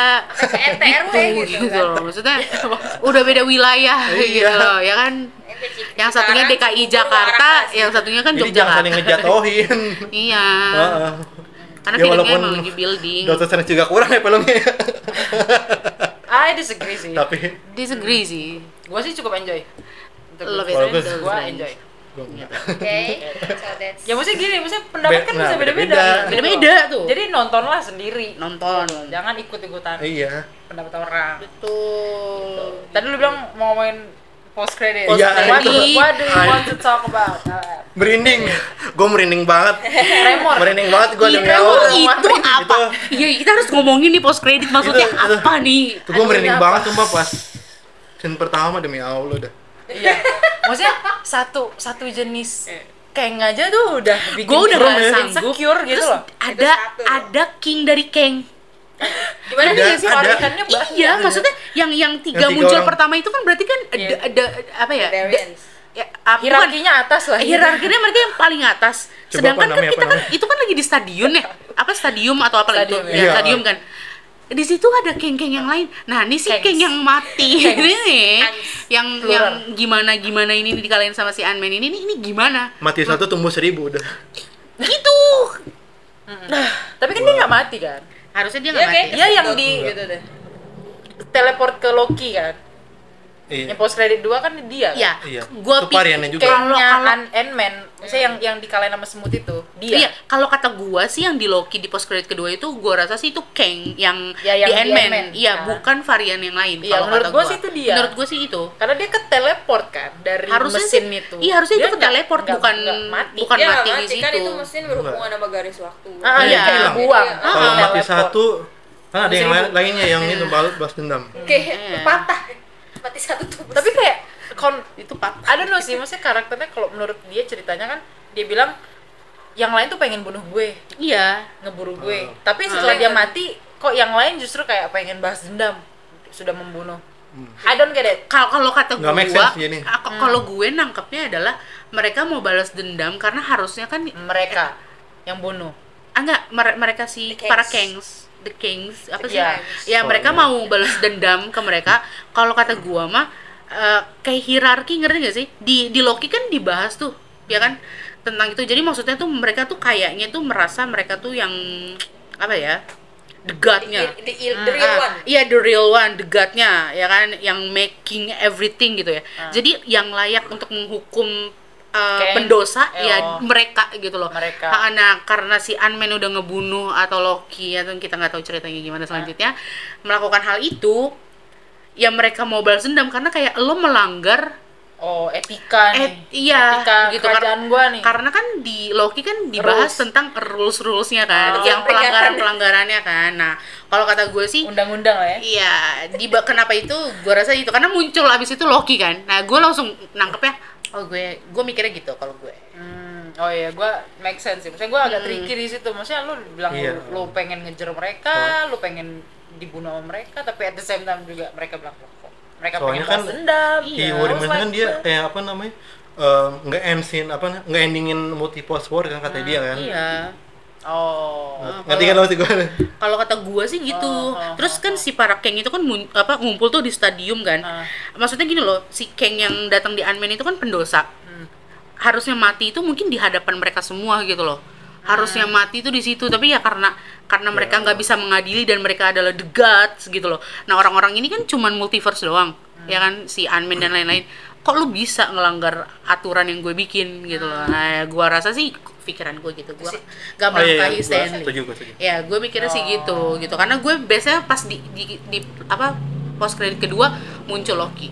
Speaker 4: RT RW gitu kan.
Speaker 1: loh. Maksudnya udah beda wilayah gitu
Speaker 3: Iya.
Speaker 1: loh, ya kan. Yang satunya DKI Jakarta, yang satunya kan
Speaker 3: jadi jangan saling
Speaker 1: Yogyakarta.
Speaker 3: ngejatohin.
Speaker 1: Iya.
Speaker 3: Heeh.
Speaker 1: Karena
Speaker 3: Ya,
Speaker 1: filmnya
Speaker 3: walaupun
Speaker 1: emang lagi building.
Speaker 3: Doctor Strange juga kurang ya filmnya.
Speaker 2: I disagree sih.
Speaker 3: Tapi
Speaker 1: Disagree sih.
Speaker 2: Gua sih cukup enjoy.
Speaker 1: Love
Speaker 3: Kalau
Speaker 1: it.
Speaker 3: gue-
Speaker 2: Gua enjoy.
Speaker 3: gua enggak.
Speaker 4: Oke, so that's
Speaker 2: Ya maksudnya gini, maksudnya pendapat kan
Speaker 3: Nah,
Speaker 2: bisa beda-beda.
Speaker 3: beda-beda.
Speaker 1: Beda-beda tuh.
Speaker 2: Jadi nontonlah sendiri.
Speaker 1: Nonton.
Speaker 2: Jangan ikut-ikutan
Speaker 3: Iya.
Speaker 2: pendapat orang.
Speaker 1: Betul.
Speaker 2: Tadi lu bilang mau ngomongin post credit.
Speaker 3: Iya,
Speaker 2: What do
Speaker 1: itu.
Speaker 2: what do you want to talk about?
Speaker 3: Merinding. Gue merinding banget.
Speaker 2: Tremor.
Speaker 3: Merinding banget gue demi
Speaker 1: Itu,
Speaker 3: Allah.
Speaker 1: itu apa? Iya, kita harus ngomongin nih post credit maksudnya
Speaker 3: Itu.
Speaker 1: apa nih?
Speaker 3: Itu gue merinding
Speaker 2: apa?
Speaker 3: banget sumpah pas scene pertama demi Allah dah.
Speaker 2: Iya. Maksudnya satu jenis keng aja tuh udah bikin
Speaker 1: Gue udah
Speaker 2: kita
Speaker 1: gak sanggup.
Speaker 2: insecure gitu
Speaker 1: Terus
Speaker 2: loh.
Speaker 1: ada
Speaker 4: satu.
Speaker 1: ada king dari Kang.
Speaker 2: Gimana
Speaker 3: Ada,
Speaker 2: nih sih
Speaker 3: ada.
Speaker 2: variannya banyak.
Speaker 1: Iya, maksudnya yang tiga
Speaker 3: Yang tiga
Speaker 1: muncul
Speaker 3: orang.
Speaker 1: pertama itu kan berarti kan
Speaker 2: Iya.
Speaker 1: ada apa ya?
Speaker 4: variants.
Speaker 1: Ya, bukan.
Speaker 2: Hierarkinya atas lah.
Speaker 1: Hierarkinya mereka yang paling atas.
Speaker 3: Coba
Speaker 1: Sedangkan
Speaker 3: apa
Speaker 1: kan
Speaker 3: namanya,
Speaker 1: kita
Speaker 3: apa
Speaker 1: kan itu kan lagi di stadion ya. Apa stadium atau apa itu?
Speaker 2: Stadium,
Speaker 1: Ya,
Speaker 3: iya.
Speaker 1: stadium kan. Di situ ada keng-keng yang lain. Nah, ini si
Speaker 2: Kengs.
Speaker 1: keng yang mati ini nih. Yang
Speaker 2: Plural.
Speaker 1: gimana ini dikalahin sama si Ant-Man ini gimana?
Speaker 3: Mati satu tumbuh 1000 udah.
Speaker 1: Gitu.
Speaker 2: Tapi kan dia nggak mati kan.
Speaker 1: Harusnya dia
Speaker 4: Iya,
Speaker 1: nggak mati.
Speaker 4: kayak
Speaker 2: Dia yang di
Speaker 4: gitu deh.
Speaker 2: teleport ke Loki kan.
Speaker 3: Iya.
Speaker 2: Yang post credit 2 kan dia.
Speaker 1: Iya.
Speaker 3: Iya.
Speaker 1: Gua
Speaker 3: Itu variannya juga.
Speaker 2: Kayaknya
Speaker 1: Kalau-
Speaker 2: Ant-Man, misalnya yang dikalahin sama semut itu, dia.
Speaker 1: Iya, kalau kata gua sih yang di Loki di post credit kedua itu gua rasa sih itu Kang yang,
Speaker 2: Ya, yang
Speaker 1: di
Speaker 2: di
Speaker 1: Ant-Man.
Speaker 2: Ant-Man.
Speaker 1: Iya,
Speaker 2: Nah.
Speaker 1: bukan varian yang lain.
Speaker 2: Iya,
Speaker 1: kalau
Speaker 2: menurut
Speaker 1: kata
Speaker 2: gua sih itu dia.
Speaker 1: Menurut gua sih itu.
Speaker 2: Karena dia ke teleport kan dari
Speaker 1: Harusnya
Speaker 2: mesin
Speaker 1: sih,
Speaker 2: itu.
Speaker 1: iya harusnya
Speaker 2: Dia
Speaker 1: itu ke teleport bukan
Speaker 2: nggak mati.
Speaker 1: bukan
Speaker 4: Iya,
Speaker 1: mati di
Speaker 4: mati kan
Speaker 1: situ.
Speaker 4: itu mesin berhubungan sama garis waktu.
Speaker 2: Ah,
Speaker 1: Iya.
Speaker 2: iya, kayak buang.
Speaker 4: Iya.
Speaker 3: Kalau
Speaker 2: Ah,
Speaker 3: mati
Speaker 2: teleport.
Speaker 3: satu, kan ada yang
Speaker 2: 1000.
Speaker 3: lainnya yang itu balas dendam.
Speaker 4: Oke,
Speaker 1: Iya.
Speaker 4: patah. Mati satu tuh.
Speaker 2: Tapi kayak
Speaker 1: Itu Pak.
Speaker 2: I don't know sih, maksudnya karakternya kalau menurut dia ceritanya kan dia bilang yang lain tuh pengen bunuh gue,
Speaker 1: Iya.
Speaker 2: ngeburu gue. Tapi setelah dia mati, kok yang lain justru kayak pengen balas dendam, sudah membunuh. I don't get it.
Speaker 1: Kalau kata
Speaker 3: Nggak make
Speaker 1: gua,
Speaker 3: sense jadi.
Speaker 1: kalau gue nangkepnya adalah mereka mau balas dendam karena harusnya kan
Speaker 2: Mereka yang bunuh.
Speaker 1: enggak mereka si
Speaker 4: The
Speaker 1: para
Speaker 4: Kings.
Speaker 1: The Kings apa sih?
Speaker 2: Iya.
Speaker 1: Ya mereka mau balas dendam ke mereka. Kalau kata gua mah kayak hierarki, ngerti gak sih? Di Loki kan dibahas tuh, ya kan? Tentang itu. Jadi maksudnya tuh mereka tuh kayaknya tuh merasa mereka tuh yang apa ya? The God-nya.
Speaker 4: The real one.
Speaker 1: Iya, the real one, the God-nya, ya kan, yang making everything gitu ya. Jadi yang layak untuk menghukum pendosa ya mereka gitu loh.
Speaker 2: Mereka.
Speaker 1: Karena si Ant-Man udah ngebunuh atau Loki atau kita nggak tahu ceritanya gimana selanjutnya melakukan hal itu, ya mereka mau balas dendam karena kayak lo melanggar
Speaker 2: etika nih.
Speaker 1: iya
Speaker 2: Etika
Speaker 1: gitu
Speaker 2: kerajaan gua nih.
Speaker 1: karena kan di Loki kan dibahas tentang rules-rulesnya kan, yang pelanggaran-pelanggarannya kan. Nah, kalau kata gue sih
Speaker 2: Undang-undang lah ya.
Speaker 1: iya, kenapa itu gue rasa itu karena muncul abis itu Loki kan. Nah, gue langsung nangkepnya gue mikirnya gitu kalau gue.
Speaker 2: Oh iya, gua make sense sih. Maksudnya gua agak tricky di situ. Maksudnya lu bilang lu pengen ngejar mereka, lu pengen dibunuh sama mereka, tapi at the same time juga mereka bilang kok mereka
Speaker 3: Soalnya
Speaker 2: pengen
Speaker 3: kan
Speaker 2: balas dendam.
Speaker 3: di Warrior kan dia kayak apa namanya, nggak endingin multiple war kan kata dia kan.
Speaker 1: Iya.
Speaker 3: Ngerti kan maksud gue?
Speaker 1: Kalau kata gue sih gitu. Terus kan si para Kang itu kan ngumpul tuh di stadium kan. Maksudnya gini loh, si Kang yang datang di Ant-Man itu kan pendosa. Harusnya mati itu mungkin di hadapan mereka semua gitu loh. Harusnya mati itu di situ, tapi ya karena mereka nggak bisa mengadili dan mereka adalah the gods gitu loh. Nah, orang-orang ini kan cuman multiverse doang. Ya kan, si Ant-Man dan lain-lain. Kok lu bisa ngelanggar aturan yang gue bikin gitu loh. Nah, gue rasa sih pikiran gue gitu. Gue gak melangkahi Stanley.
Speaker 3: Setuju.
Speaker 1: Ya, gue mikirnya sih gitu. Karena gue biasanya pas di apa post credit kedua muncul Loki.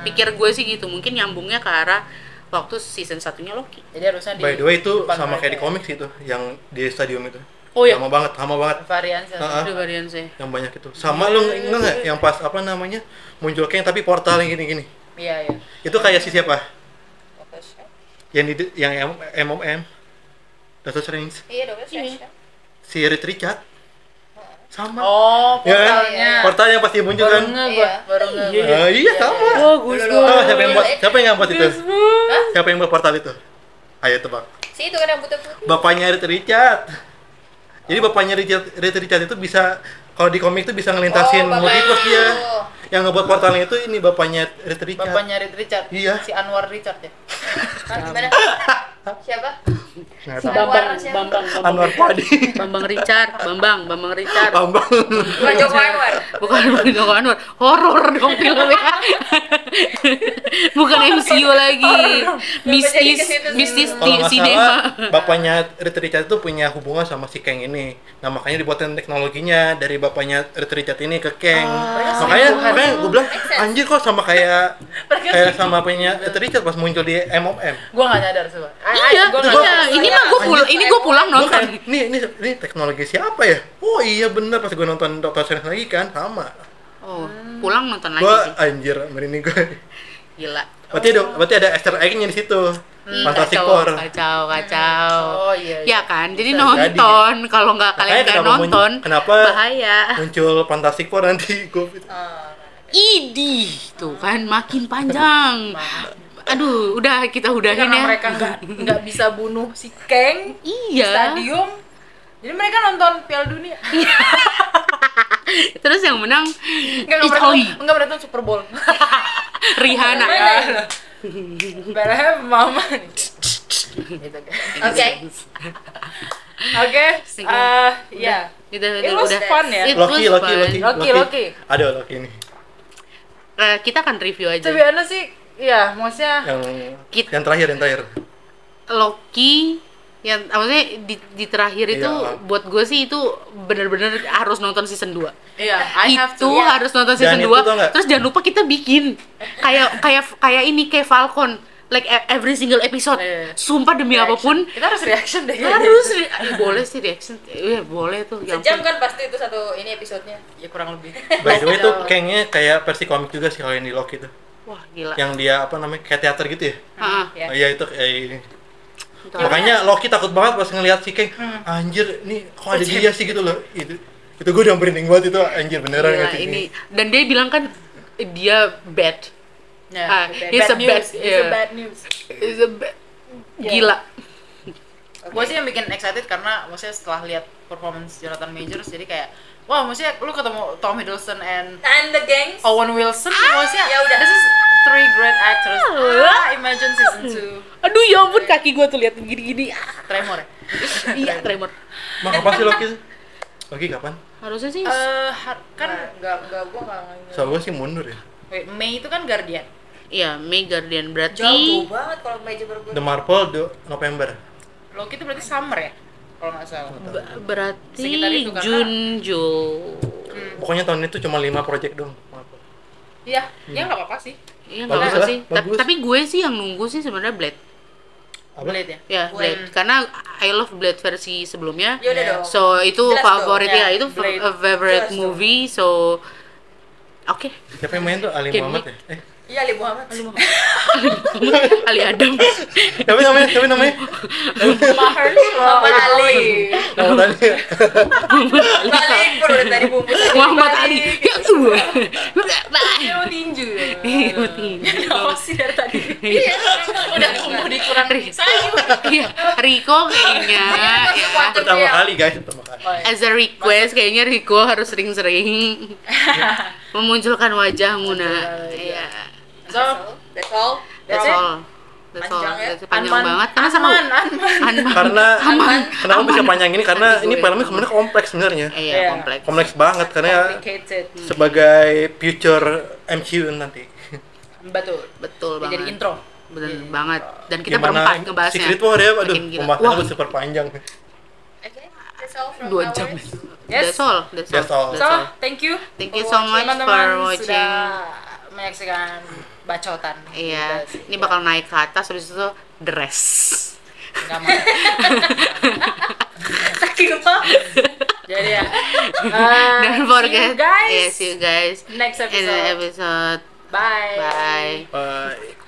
Speaker 1: Pikir gue sih gitu. Mungkin nyambungnya ke arah waktu season 1-nya Loki.
Speaker 2: Jadi harusnya
Speaker 3: By the way itu sama kayak di komik sih itu, yang di stadium itu.
Speaker 1: Oh iya.
Speaker 3: Sama banget.
Speaker 2: varian sih.
Speaker 1: sih.
Speaker 3: Yang banyak itu. Sama lu ingat nggak yang pas apa namanya muncul Kang tapi portal yang gini-gini.
Speaker 2: Iya.
Speaker 3: Itu kayak si siapa? Yang MMM. Doctor Strange.
Speaker 4: Iya, Doctor Strange.
Speaker 3: Si Reed Richard. Sama.
Speaker 2: Portalnya.
Speaker 3: Portalnya pasti muncul kan?
Speaker 2: Baru
Speaker 3: Iya sama.
Speaker 1: Bagus.
Speaker 3: Siapa yang buat itu? Siapa yang buat portal itu? Ayo tebak.
Speaker 4: Si itu kan yang putih-putih.
Speaker 3: Bapaknya Reed Richard. Jadi bapaknya Reed Richard itu bisa, kalau di komik itu bisa ngelintasin multiverse dia. Yang ngebuat portalnya itu ini bapaknya Reed Richard.
Speaker 2: Bapaknya Reed Richard.
Speaker 3: Iya.
Speaker 2: Si Anwar Richard ya.
Speaker 4: Gimana? Siapa?
Speaker 1: Si Bambang
Speaker 3: Anwar Padi.
Speaker 1: Bambang Richard.
Speaker 3: Bambang.
Speaker 4: Bukan Joko Anwar.
Speaker 1: Bukan Joko Anwar. Horor dong filmnya. Bukan MCU lagi. Mistis
Speaker 3: Kalau nggak
Speaker 1: sinema.
Speaker 3: salah, bapaknya Reed Richard itu punya hubungan sama si Kang ini. Nah makanya dibuatin teknologinya dari bapaknya Reed Richard ini ke Kang. Makanya gue bilang anjir kok sama kayak sama apanya Reed Richard pas muncul di MMM.
Speaker 2: Gua nggak nyadar coba.
Speaker 1: Iya. Ini gue pulang
Speaker 3: Gua
Speaker 1: nonton.
Speaker 3: kayak, ini teknologi siapa ya? Oh iya bener, pas gue nonton Doctor Strange lagi kan sama.
Speaker 1: Oh, pulang nonton lagi
Speaker 3: Gue
Speaker 1: sih.
Speaker 3: anjir merinding gue.
Speaker 1: Gila.
Speaker 3: Berarti ada Easter egg-nya di situ. Fantastic Four.
Speaker 1: Kacau.
Speaker 2: Oh iya.
Speaker 1: Ya kan, jadi
Speaker 3: Bisa
Speaker 1: nonton. Kalau nggak kalian nggak nonton,
Speaker 3: kenapa
Speaker 1: bahaya.
Speaker 3: muncul Fantastic Four nanti gue
Speaker 1: Idih, tuh kan makin panjang. Aduh, udah kita udahin
Speaker 2: Karena
Speaker 1: ya.
Speaker 2: mereka nggak bisa bunuh si Kang di
Speaker 1: Iya.
Speaker 2: stadium. Jadi mereka nonton Piala Dunia.
Speaker 1: Terus yang menang
Speaker 2: Italy. Enggak berarti Super Bowl.
Speaker 1: Rihanna.
Speaker 2: Better mama. Gitu kan. Oke. Ya. It was fun ya.
Speaker 1: It was fun.
Speaker 2: Loki.
Speaker 3: Ada Loki ini
Speaker 1: Kita akan review aja.
Speaker 2: Tapi Ana sih, ya maksudnya
Speaker 3: yang terakhir
Speaker 1: Loki yang maksudnya di terakhir itu
Speaker 3: Iya.
Speaker 1: buat gue sih itu bener-bener harus nonton season 2.
Speaker 2: iya, I have to.
Speaker 1: Harus nonton season
Speaker 3: Dan
Speaker 1: 2.
Speaker 3: itu tau nggak?
Speaker 1: Terus jangan lupa kita bikin kayak ini kayak Falcon, like every single episode.
Speaker 2: Iya.
Speaker 1: Sumpah demi apapun
Speaker 2: Kita harus reaction deh.
Speaker 1: boleh sih reaction. Boleh tuh. Yang
Speaker 4: Sejam kan pasti itu satu ini episodenya.
Speaker 2: Ya kurang lebih.
Speaker 3: by the way itu kayaknya kayak versi komik juga sih kalau yang di Loki itu,
Speaker 1: wah, gila.
Speaker 3: yang dia apa namanya kayak teater gitu ya.
Speaker 1: Heeh.
Speaker 3: Iya itu kayak ini. Makanya Loki takut banget pas ngelihat si Kang, anjir nih kok ada dia sih gitu loh. Itu gue udah merinding banget itu, anjir beneran
Speaker 1: Gila,
Speaker 3: gitu
Speaker 1: ini. Dan dia bilang kan dia bad.
Speaker 2: Ya,
Speaker 1: He's a bad.
Speaker 2: It's a bad news.
Speaker 1: He's a bad. Gila.
Speaker 2: Gue sih yang bikin excited karena maksudnya setelah lihat performance Jonathan Majors jadi kayak wah maksudnya lu ketemu Tom Hiddleston and
Speaker 4: The Gangs.
Speaker 2: Owen Wilson maksudnya
Speaker 4: ya udah.
Speaker 2: this is 3 great actors. Imagine season 2.
Speaker 1: Aduh ya ampun, kaki gue tuh lihat gini-gini.
Speaker 2: Tremor ya?
Speaker 1: Iya, tremor.
Speaker 3: Mah kapan sih Loki? Loki kapan?
Speaker 1: Harusnya sih
Speaker 2: Kan
Speaker 4: Enggak gua enggak.
Speaker 3: Soal gue sih mundur ya.
Speaker 2: wait, Mei itu kan Guardian.
Speaker 1: iya, May Guardian berarti
Speaker 4: Jauh banget kalau meja berbuat.
Speaker 3: The Marvel November.
Speaker 2: Loki itu berarti summer ya? Kalau nggak salah.
Speaker 1: berarti
Speaker 2: Sekitar itu karena-
Speaker 1: Jul.
Speaker 3: Pokoknya tahun itu cuma 5 project dong. Marvel.
Speaker 2: Iya, ya nggak apa-apa sih.
Speaker 1: Iya nggak
Speaker 3: Bagus
Speaker 1: apa
Speaker 3: lah,
Speaker 1: sih.
Speaker 3: bagus.
Speaker 1: Tapi gue sih yang nunggu sih sebenarnya Blade.
Speaker 3: Apa?
Speaker 2: Blade ya.
Speaker 1: Ya Blade. Karena I love Blade versi sebelumnya.
Speaker 4: Ya udah
Speaker 2: Iya.
Speaker 4: dong.
Speaker 1: So itu
Speaker 4: Jelas
Speaker 1: favorit
Speaker 2: dong.
Speaker 1: ya,
Speaker 2: Ya,
Speaker 1: itu
Speaker 2: Blade.
Speaker 1: a favorite
Speaker 4: Jelas dong.
Speaker 1: movie. So oke.
Speaker 3: Siapa yang main tuh? Ali
Speaker 1: Kenny.
Speaker 3: Muhammad ya?
Speaker 4: Iya, Ali Muhammad.
Speaker 1: Ali Adam.
Speaker 3: Siapa namanya? Siapa namanya?
Speaker 4: Muhammad Ali.
Speaker 3: Nama tadi.
Speaker 4: Balik bro dari bungkus aja
Speaker 1: Muhammad
Speaker 4: dibalik.
Speaker 1: Ali. Ya Allah.
Speaker 2: Dia mau tinju ya.
Speaker 1: Iya,
Speaker 2: Apa sih dari tadi?
Speaker 4: Iya,
Speaker 2: Udah tumbuh di kurang sayur.
Speaker 1: Iya, Rico kayaknya ya.
Speaker 3: Pertama kali guys, pertama kali.
Speaker 2: Oh, iya.
Speaker 1: As a request, kayaknya Rico harus sering-sering memunculkan wajahmu, nak. Iya.
Speaker 2: So,
Speaker 4: That's all.
Speaker 1: That's
Speaker 2: That's it?
Speaker 1: all. That's all.
Speaker 4: Panjang ya?
Speaker 1: That's panjang
Speaker 2: Anman,
Speaker 1: banget. Karena seru.
Speaker 2: Anman.
Speaker 1: Anman.
Speaker 3: Karena kenapa bisa
Speaker 1: Aman.
Speaker 3: panjang ini? Karena
Speaker 1: Aduh,
Speaker 3: ini
Speaker 1: gue.
Speaker 3: filmnya sebenarnya kompleks sebenarnya.
Speaker 1: Iya,
Speaker 2: Iya.
Speaker 1: kompleks.
Speaker 3: Kompleks banget karena
Speaker 2: Complicated.
Speaker 3: sebagai future MCU nanti.
Speaker 2: Betul.
Speaker 1: Betul
Speaker 2: Dia
Speaker 1: banget.
Speaker 2: jadi intro.
Speaker 1: Bener banget. Dan kita
Speaker 3: Gimana
Speaker 1: berempat ngebahasnya.
Speaker 3: Secret War ya, aduh,
Speaker 1: Makin gila.
Speaker 3: pembahasannya
Speaker 1: Wah,
Speaker 3: udah super panjang.
Speaker 4: Okay, that's all from
Speaker 1: 2 jam.
Speaker 4: ours.
Speaker 2: Yes.
Speaker 1: That's all. That's
Speaker 3: That's all.
Speaker 1: all. That's
Speaker 2: So,
Speaker 1: all.
Speaker 2: thank you.
Speaker 1: Thank you so much
Speaker 2: Teman-teman
Speaker 1: for watching.
Speaker 2: sudah menyaksikan bacotan.
Speaker 1: Iya,
Speaker 2: Udah sih.
Speaker 1: ini bakal naik ke atas habis itu the rest.
Speaker 2: Nggak mau.
Speaker 4: Saking banget.
Speaker 2: Jadi ya.
Speaker 1: Don't forget.
Speaker 2: See you guys.
Speaker 1: Yeah, see you guys
Speaker 2: Next
Speaker 1: in the
Speaker 2: episode.
Speaker 1: episode.
Speaker 2: Bye.
Speaker 1: Bye.
Speaker 3: Bye.